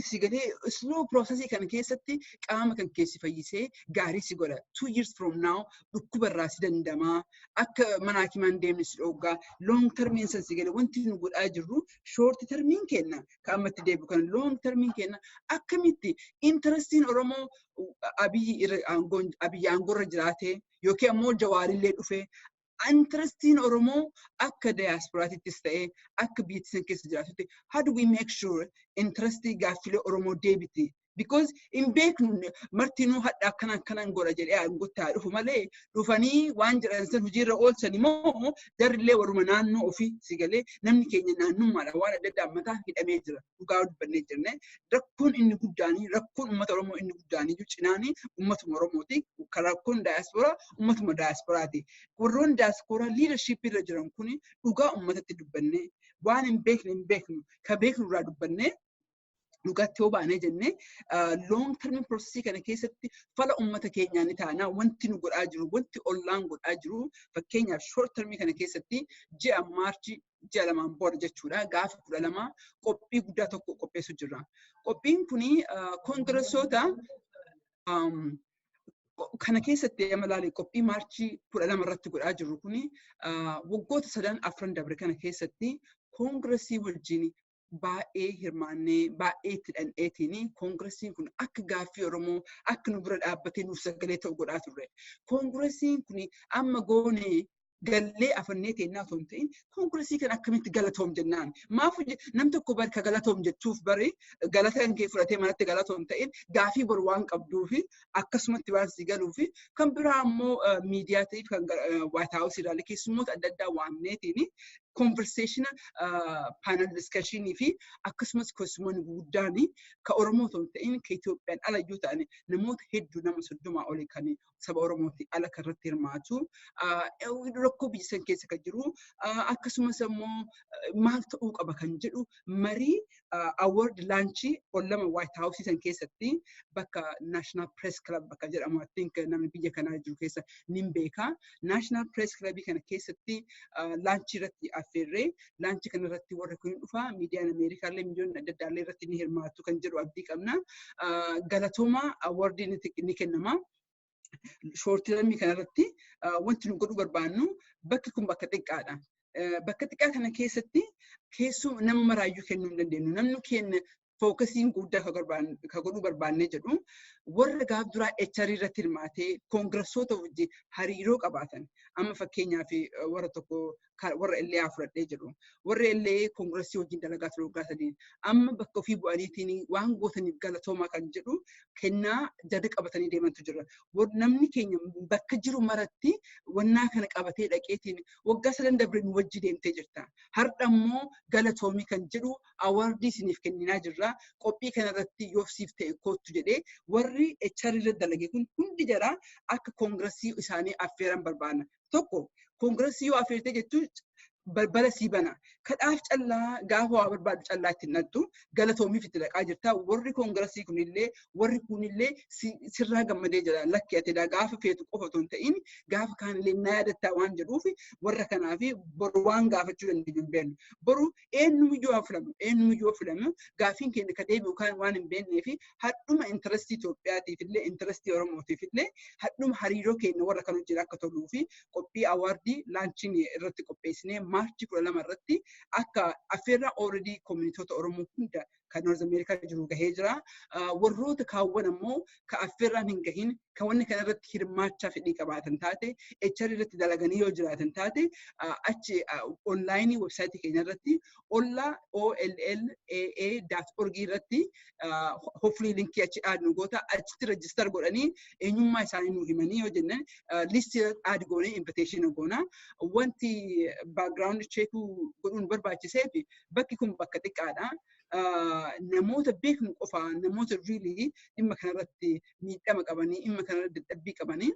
S3: si galee slow processii kana keessatti qaama kan keessi fayyisee gaarii si godha. 2 years from now dhukkubarraa si dandamaa akka mana hakimaan deemne si dhoggaa long termiin san si galee wanti nu godhaa jirru short termiin kenna ka ammatti deebi'u kan long termiin kenna akkamitti interestiin Oromoo abiyyi aangorra jiraatee yookiin ammoo jawaarillee dhufee interestiin Oromoo akka diaasporaatittis ta'ee akka biyyattii san keessa jiraatutti how do we make sure interestii gaaffilee Oromoo deebiti Because in beeknu martinuu hadda akkanan godha jedhee aangottaa dhufu malee dhufanii waan jedhan san hojiirra oolchan immoo darrillee waruma naannoo ofii sigalee namni keenya naannummaadha waan adda addaa mataa hidhamee jira dhugaa dubbannee jirne rakkoon inni guddaanii rakkoon uummata Oromoo inni guddaanii cinaanii uummatuma Oromooti rakkoon daayaspooraa uummatuma daayaspooraati warroon daayaspooraa liidarshiippii irra jiran kuni dhugaa uummatatti dubbannee waan hin beeknu ka beeknu irraa dubbannee Lugatti yoo baanee jennee long term process kana keessatti fala uummata keenyaa ni taana wanti nu godhaa jiru wanti ollaan godhaa jiru fakkeenyaaf short term kana keessatti ji'a maarchii ji'a lamaan booda jechuudha gaafa 12 qophii guddaa tokko qopheessu jirra. Qophiin kuni koongresoota kana keessatti amalaalee qophii maarchii 12 irratti godhaa jiru kuni waggoota 3-4 dabre kana keessatti koongresii wajjin baay'ee hirmaannee baay'ee itti dhandheetiin koongiresiin kun akka gaaffii Oromoo akka nu bira dhaabbatee nuuf sagalee ta'u godhaa turre. Koongiresiin kun amma goonee gallee afannee teennaa otoo hin ta'in koongiresii kan akkamitti galatoom jennaan. Maaf nam tokko bari ka galatoom jechuuf bari galata kan kee fudhatee manatti galatoom ta'in gaaffii boru waan qabduufi akkasumatti waan si galuufi kan biraa ammoo miidiyaatiif kan White House irraa keessummoota adda addaa waamneetiin conversation panel discussion fi akkasumas keessummoonni guddaani ka Oromoo ta'u ta'in ka Itoophiyaan ala iyyuu ta'ani namoota hedduu nama 30 olii kan saba Oromooti ala kanarratti hirmaatu rakkoo biyya san keessa kan jiru akkasumas ammoo maal ta'uu qaba kan jedhu marii award launchii ollama White House san keessatti bakka National Press Club bakka jedhamu I think namni biyya kanaa jiru keessa nin beeka National Press Club kana keessatti launchii irratti affeerree launchii kana irratti warra kun dhufa miidiyaan Ameerikaallee miidiyoonni adda addaallee irratti ni hirmaatu kan jedhu abdii qabna galatooma awardii ni kennama. Shortiramii kanarratti wanti nu godhuu barbaannu bakki kun bakka xiqqaadha. Bakka xiqqaa kana keessatti keessu nama maraayyuu kennuu hin dandeenyu. Namni keenya fookasiin guddaa ka godhuu barbaannee jedhu warra gaaf duraa HR irratti hirmaatee koongresoota wajjin hariiroo qabaatan. Amma fakkeenyaaf warra tokko warra illee fudhadhee jedhu. Warra illee koongresii wajjin dalagaa ture waggaa 3. Amma bakka ofii bu'aniitiin waan gootaniif galatoomaa kan jedhu kennaa jada qabatanii deemantu jira. Namni keenya bakka jiru maratti wannaa kana qabatee dhaqeetiin waggaa 3 dabre nu wajji deemtee jirta. Har'a immoo galatoomii kan jedhu awardii isiniif kenninaa jirra. Qophii kanarratti yoo siif ta'e kootu jedhee warri HR irra dalage kun hundi jara akka koongresii isaanii affeeran barbaadna. Tokko koongresii yoo affeerte jechuun balbala sii bana. Kadhaaf callaa gaafa waa barbaadu callaa ittiin dhattu galatoomiif itti dhaqaa jirta. Warri koongresii kunillee warri kunillee sirraa gammadee jira. Lakki ati gaafa feetu qofa otoo hin ta'in gaafa kaanillee na yaadatta waan jedhuuf warra kanaafi boru waan gaafachuu dandeenyu hin beeknu. Boru eenyumiyyuu filamu gaafiin keenya ka deebi'u kan waan hin beeknee fi hadhuma intarestii Itoophiyaatiif illee intarestii Oromootiif illee hadhuma hariiroo keenya warra kan hojjetan akka toluu fi qophii awaardii laanchiin irratti qopheessinee maarchii 12 irratti akka affeerraa already koominiitoota Oromoo hunda kan North America jiru gahee jira. Warroota kaawwan ammoo ka affeerraan hin gahin ka wanni kanarratti hirmaachaa fedhii qabaatan taate HR irratti dalaganii yoo jiraatan taate achi online websaayitii keenya irratti ollaa.org irratti hopefully linkii achi aadnu goota achitti register godhanii eenyummaa isaanii nu himanii yoo jennan listii aad goonee invitation goona wanti background check godhuun barbaachiseef bakki kun bakka xiqqaadha. Namoota beeknu qofa namoota really dhimma kanarratti miidhama qabanii dhimma kanarratti dadhabbii qabanii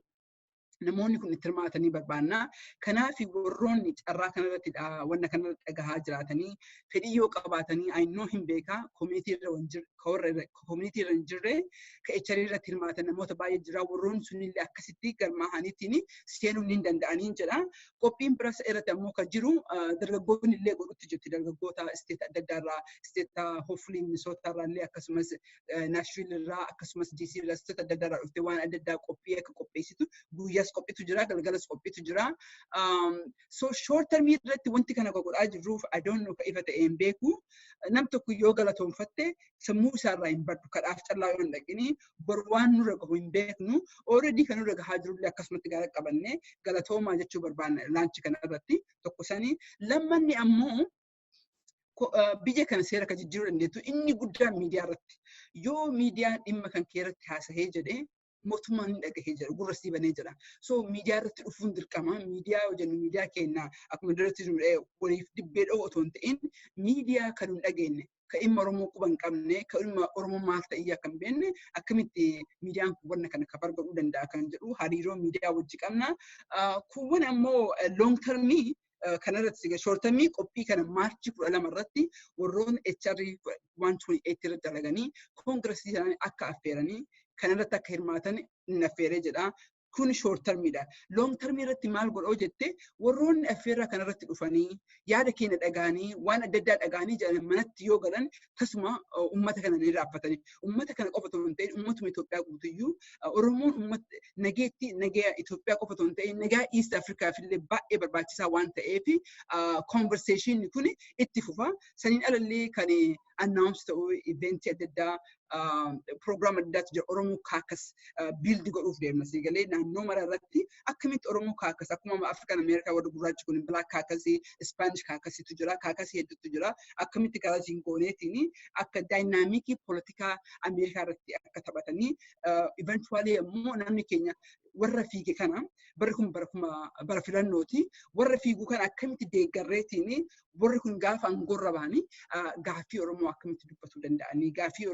S3: namoonni kun itti hirmaatanii barbaanna. Kanaaf warroonni carraa kanarratti wanna kanarratti dhagahaa jiraatanii fedhii yoo qabaatanii ayinoo hin beekaa koomunitii irra hin jirre ka HR irratti hirmaatan namoota baay'ee jira. Warroonni sunillee akkasitti galmaa'aniitiin seenuu hin danda'anii jedha. Qophiin biraa irratti ammoo kan jiru dargaggoonni illee godhutti jirti. Dargaggoota isteeta adda addaarraa isteeta hopefully Minnesota irraallee akkasumas Nashville irraa akkasumas DC irraa isteeta adda addaarraa dhuftee waan adda addaa qophii akka qopheessitu guyyaas qophiitu jira galgalas qophiitu jira. So short term irratti wanti kana godhaa jirruuf I don't know ka ifa ta'e hin beeku. Nam tokko yoo galatoonfatte sammuu isaarraa hin baddu kadhaaf callaa yoo hin dhaqini boru waan nurra gahu hin beeknu already kan nurra gahaa jirullee akkasumatti gaara qabannee galatoomaa jechuu barbaanna laanchi kana irratti tokko sanii lammanni ammoo biyya kana seera kan jijjiiruu dandeettu inni guddaan miidiyaa irratti. Yoo miidiyaan dhimma kan kee irratti haasa'ee jedhee mootummaan ni dhagahee jira, gurra sii banee jira. So miidiyaa irratti dhufuun dirqama. Miidiyaa hojjennu miidiyaa keenya akkuma duratti waliif dibbee dha'u otoo hin ta'in miidiyaa kan hin dhageenye. Kan dhimma Oromoo quba hin qabne, kan dhimma Oromoo maal ta'ee kan beekne akkamitti miidiyaan kun wanna kana kafar godhuu danda'a kan jedhu hariiroo miidiyaa wajji qabna. Kuuwwan ammoo long termii kanarratti short termii qophii kana maarchii 12 irratti warroon HR 128 irratti dalaganii koongiresii isaanii akka affeeranii kanarratti akka hirmaatan hin affeeree jedha. Kun short termiidha. Long termii irratti maal godhoo jette warroonni affeerraa kanarratti dhufanii yaada keenya dhagaanii waan adda addaa dhagaanii jedhan manatti yoo galan tasuma uummata kana ni raaffatanii. Uummata kana qofa otoo hin ta'in uummatuma Itoophiyaa guutuyyuu Oromoon uummata nagaa Itoophiyaa qofa otoo hin ta'in nagaa East Africaaf illee baay'ee barbaachisaa waan ta'eef conversation kun itti fufa. Saniin alallee kan announce ta'uu eventii adda addaa program addaatu jira Oromoo Caucus build godhuuf deemna siigalee naannoo mara irratti akkamitti Oromoo Caucus akkuma African America warra gurraachi kun Black Caucus, Spanish Caucus jira, Caucus hedduutu jira. Akkamitti karaa jinkooneetiin akka dynamic politikaa Ameerikaa irratti akka taphatanii eventually immoo namni keenya warra fiige kana bara filannooti warra fiiguu kana akkamitti deeggarreetiin warri kun gaafa angorra bahanii gaaffii Oromoo akkamitti dubbatuu danda'anii gaaffii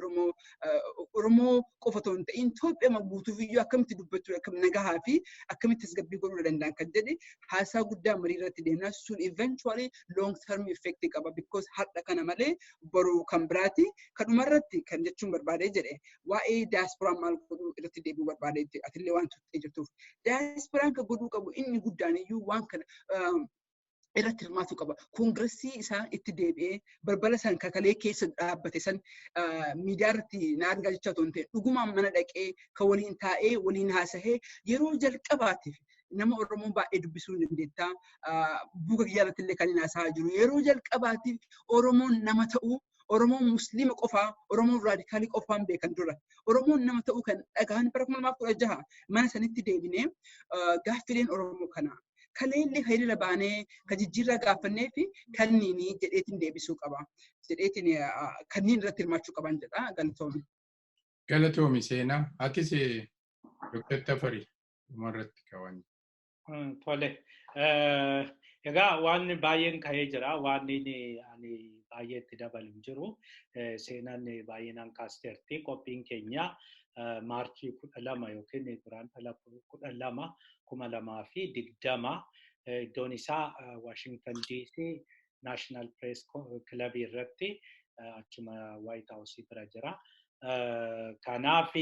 S3: Oromoo qofa otoo hin ta'in Itoophiyaa guutuuf iyyuu akkamitti dubbachuu akkamitti nagahaa fi akkamitti tasgabbii godhuu danda'an kan jedhe haasaa guddaa marii irratti deemnaa sun eventually long term effect qaba because har'a kana malee boruu kan biraati kanuma irratti kan jechuun barbaadee jedhe waa'ee diaspora maal godhuu irratti deebi'uu barbaadee atillee waan tuttee jirtuuf diasporaan kan godhuu qabu inni guddaan iyyuu waan kana irratti hirmaatu qaba. Koongiresii isaa itti deebi'ee balbala san kakalee keessa dhaabbate san miidiyaa irratti na argaa jechaa otoo hin ta'in dhugumaan mana dhaqee kan waliin taa'ee waliin haasa'ee yeroo jalqabaatiif nama Oromoo baay'ee dubbisuu hin dandeettaa. Buuka kiyyaa irratti illee kan hin haasa'aa jiru. Yeroo jalqabaatiif Oromoon nama ta'uu Oromoon Musliima qofaa, Oromoon raadikaalii qofaan beekan dura. Oromoon nama ta'uu kan dhagaan bara 2016 mana sanitti deebinee gaaffileen Oromoo kana. Kaleellee hiriira baanee kan jijjiirraa gaafannee fi kanniin jedheetiin deebisuu qaba. Jedheetiin kanniin irratti hirmaachuu qaban jedha galatoomi.
S2: Galatoomi seenaa. Atis Dr. Tafarii dhumarratti kawan.
S4: Tole. Egaa waan baay'een ka'ee jira. Waan ani baay'eetti dabalu jiru. Seenaan baay'inaan kaasteerti. Qophiin keenya maarchii 12 yookiin duraan 12 2020 iddoon isaa Washington DC National Press Club irratti achuma White House bira jira. Kanaaf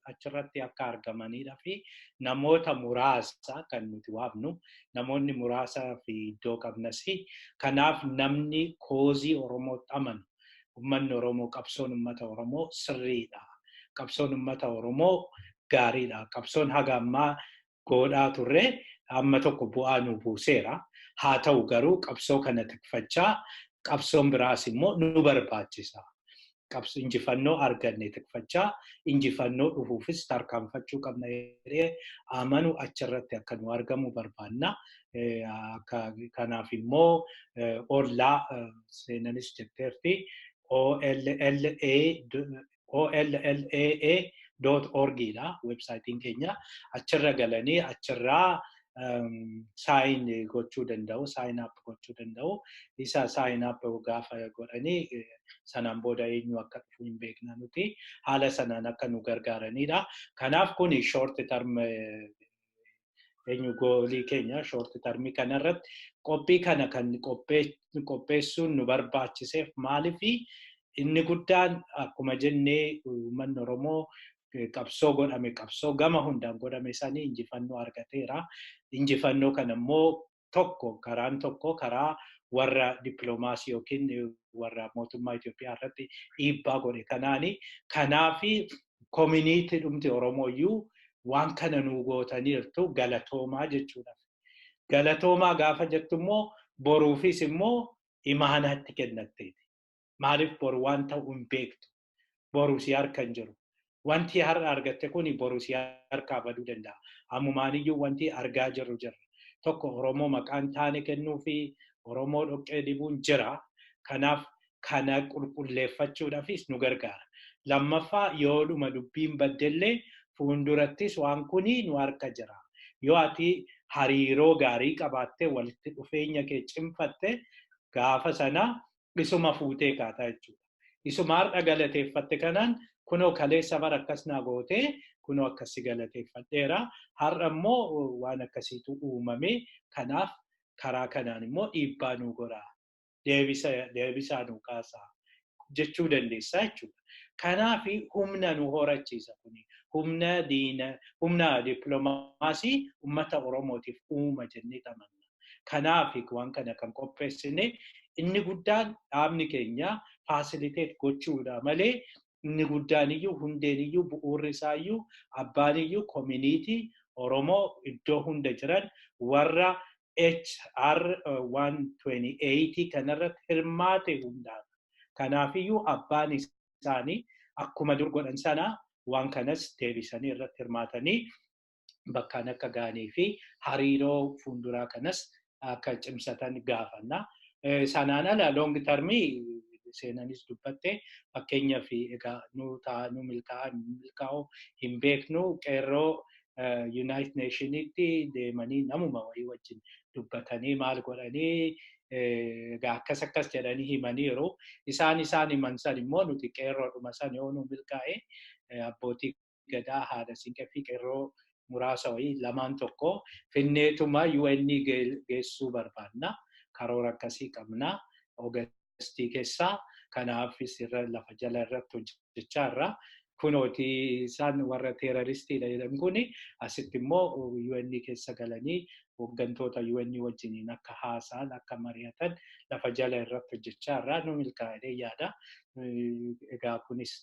S4: achirratti akka argamanidha fi namoota muraasa kan nuti waamnu namoonni muraasa fi iddoo qabnas kanaaf namni koozii Oromootti amanu uummanni Oromoo qabsoon uummata Oromoo sirriidha. Qabsoon uummata Oromoo gaariidha. Qabsoon haga ammaa godhaa turre amma tokko bu'aa nu buuseera. Haa ta'u garuu qabsoo kana tikfachaa qabsoon biraas immoo nu barbaachisa. Qabsoo injifannoo arganne tikfachaa injifannoo dhufuufis tarkaanfachuu qabna jedhee amanu achirratti akka nu argamu barbaanna. Kanaaf immoo ollaa seenanis jetteerti OLLAA.org dha websaayitiin keenya achirra galanii achirraa sign gochuu danda'u sign up gochuu danda'u isa sign up gaafa godhanii sanaan booda eenyu akka dhufu hin beekna nuti haala sanaan akka nu gargaaranidha. Kanaaf kun short term eenyu goolii keenya short term kanarratti qophii kana kan qopheessuun nu barbaachiseef maaliifi inni guddaan akkuma jennee uummanni Oromoo qabsoo godhame qabsoo gama hundaan godhame sanii injifannoo argateera. Injifannoo kana immoo karaan tokko karaa warra dippiloomaasii yookiin warra mootummaa Itoophiyaa irratti dhiibbaa godhe kanaani. Kanaafi community dhumti Oromooyyuu waan kana nu gootaniirtu galatoomaa jechuudha. Galatoomaa gaafa jettu immoo boruufis immoo imaanaatti kennatteeti. Maaliif boru waan ta'u hin beektu. Boru si harkaan jiru. Wanti har'a argatte kuni boru si harkaa baduu danda'a. Ammumaaniyyuu wanti argaa jirru jira. Tokko Oromoo maqaan taane kennuu fi Oromoo dhoqqee dibuun jira. Kanaaf kana qulqulleeffachuudhaafis nu gargaara. Lammaffaa yoodhuma dubbiin baddellee fuuldurattis waan kuni nu harka jira. Yoo ati hariiroo gaarii qabaattee walitti dhufeenya kee cimfatte gaafa sana isuma fuutee kaataa jechuudha. Isuma har'a galateeffatte kanaan kunoo kaleessa bara akkas naa gootee kunoo akkasi galateeffadheera. Har'a immoo waan akkasiitu uumame. Kanaaf karaa kanaan immoo dhiibbaa nu godhaa. Deebisaa nu kaasaa jechuu dandeessaa jechuudha. Kanaaf humna nu horachiisa kuni. Humna dippiloomaasii uummata Oromootiif uuma jennee amanna. Kanaaf waan kana kan qopheessine inni guddaan dhaabni keenya faasiliteet gochuudha malee inni guddaan iyyuu hundeen iyyuu bu'uurri isaa iyyuu abbaan iyyuu koominiitii Oromoo iddoo hunda jiran warra HR 128 kanarratti hirmaate hundaadha. Kanaaf iyyuu abbaan isaanii akkuma dur godhan sana waan kanas deebisanii irratti hirmaatanii bakkaan akka ga'anii fi hariiroo fuulduraa kanas akka cimsatan gaafanna. Sanaan ala long termii seenanis dubbatte fakkeenyaaf egaa nu milkaa'uu hin beeknu qeerroo United Nationitti deemanii namuma wayii wajjin dubbatanii maal godhanii akkas jedhanii himaniiru. Isaan himan san immoo nuti qeerroodhuma san yoo nu milkaa'e abbootii gadaa haadha siinqee fi qeerroo muraasa wayii lamaan tokko finneetuma UN geessuu barbaanna. Karoora akkasii qabna. Oogustii keessaa kanaaf lafa jala irratti hojjechaa irra. Kunooti isaan warra teeraristiidha jedhan kuni asitti immoo UN keessa galanii hooggantoota UN wajjiniin akka haasa'an akka mari'atan lafa jala irratti hojjechaa irra nu milkaa'ee yaada. Egaa kunis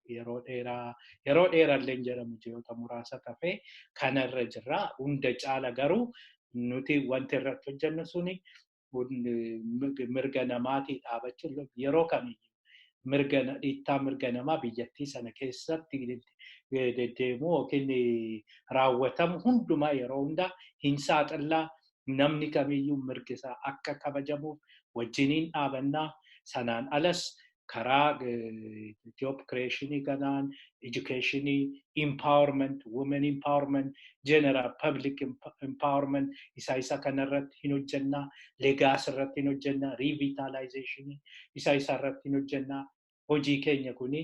S4: yeroo dheeraallee jedhamu ji'oota muraasa tafe kanarra jirra. Hunda caala garuu nuti wanti irratti hojjennu suni mirga namaatii dhaabachuun yeroo kamiyyuu dhiittaa mirga namaa biyyattii sana keessatti deddeemuu yookiin raawwatamu hundumaa yeroo hundaa hin saaxillaa namni kamiyyuu mirgi isaa akka kabajamuuf wajjiniin dhaabannaa. Sanaan alas karaa job creationii kanaan educationii empowerment women empowerment general public empowerment isa kanarratti hin hojjennaa. Legaas irratti hin hojjennaa. Revitalizationii isa irratti hin hojjennaa. Hojii keenya kuni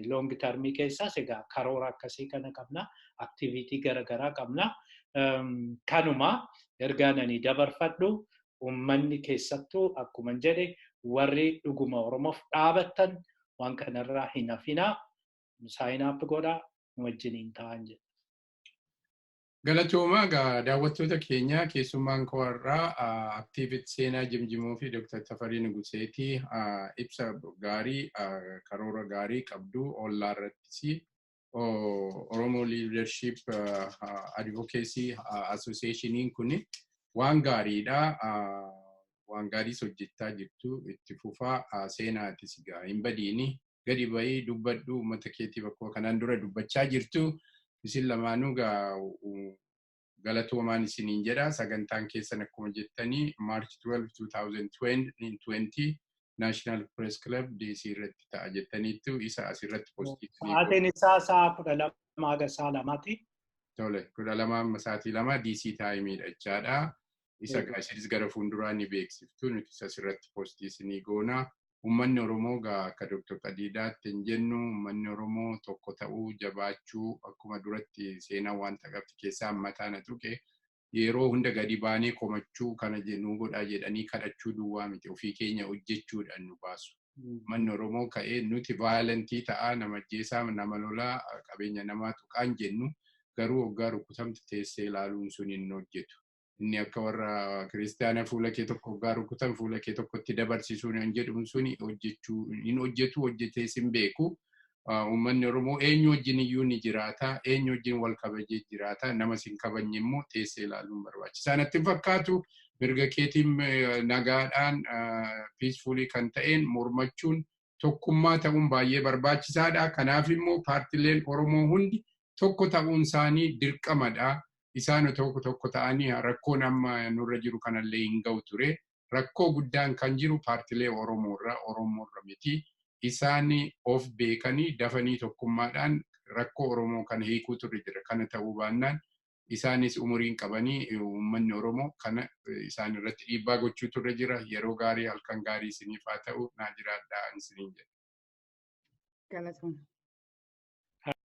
S4: long termii keessaas egaa karoora akkasii kana qabna. Activity garagaraa qabna. Kanuma ergaananii dabarfadhu uummanni keessattuu akkuma jedhe warri dhuguma Oromoof dhaabattan waan kanarraa hin hafinaa. Saayinaap godhaa wajjiniin ta'an jedha.
S2: Galatoomaa daawwattoota keenya keessummaan koo irraa aktiivit seenaa Jimjimoo fi Dr. Tafarii Nuguseetii ibsa gaarii karoora gaarii qabdu ollaa irrattis Oromo Leadership Advocacy Associationiin kun waan gaariidha. Waan gaarii hojjechaa jirtu itti fufaa seenaatis hin badiini gadi bahii dubbadhu uummata keetiif akkuma kanaan dura dubbachaa jirtu. Isin lamaanuu galatoomaan isiniin jedha. Sagantaan keessan akkuma jettanii March 12, 2020 National Press Club DC irratti ta'a jettaniittu isa asirratti postiitii.
S4: Sa'aatiin isaa sa'a 12 haga sa'a 2ti.
S2: Tole 12 sa'aatii 2 DC taa'imiidha jechaadha. Isa isinis gara fuulduraa ni beeksiftu nuti asirratti postiitii goona. Uummanni Oromoo akka Dr. Qadiidaatti hin jennu uummanni Oromoo tokko ta'uu jabaachuu akkuma duratti seenaa wanta qabdi keessaa mataan tuqe yeroo hunda gadi baanee komachuu kana jennu godhaa jedhanii kadhachuu duwwaa miti ofii keenya hojjechuudhaan nu baasu. Uummanni Oromoo ka'ee nuti vaayilantii ta'aa nama ajjeesaa nama lolaa qabeenya namaa tuqaan jennu garuu hoggaa rukutamte teessee ilaaluun sun hin hojjetu. Inni akka warra kiristaanaa fuula kee tokko hoggaa rukutan fuula kee tokkotti dabarsisuun hin jedhuun suni hin hojjetu hojjetees hin beeku. Uummanni Oromoo eenyu wajjin iyyuu ni jiraata. Eenyu wajjin wal kabajee jiraata. Nama sin kabajne immoo teessee ilaaluun barbaachisaa natti fakkaatu. Mirga keetiin nagaadhaan peacefully kan ta'een mormachuun tokkummaa ta'uun baay'ee barbaachisaadha. Kanaaf immoo paartileen Oromoo hundi tokko ta'uun isaanii dirqamadha. Isaan tokko ta'anii rakkoon amma nurra jiru kanallee hin ga'u ture. rakkoo guddaan kan jiru paartilee Oromoorra miti. Isaanii of beekanii dafanii tokkummaadhaan rakkoo Oromoo kan hiikuu turre jira. Kana ta'uu baannaan isaanis umuriin qabanii uummanni Oromoo kana isaan irratti dhiibbaa gochuu turre jira. Yeroo gaarii halkan gaarii isiniif haa ta'u naa jiraadhaa isiniin jedha.
S3: Galatoomna.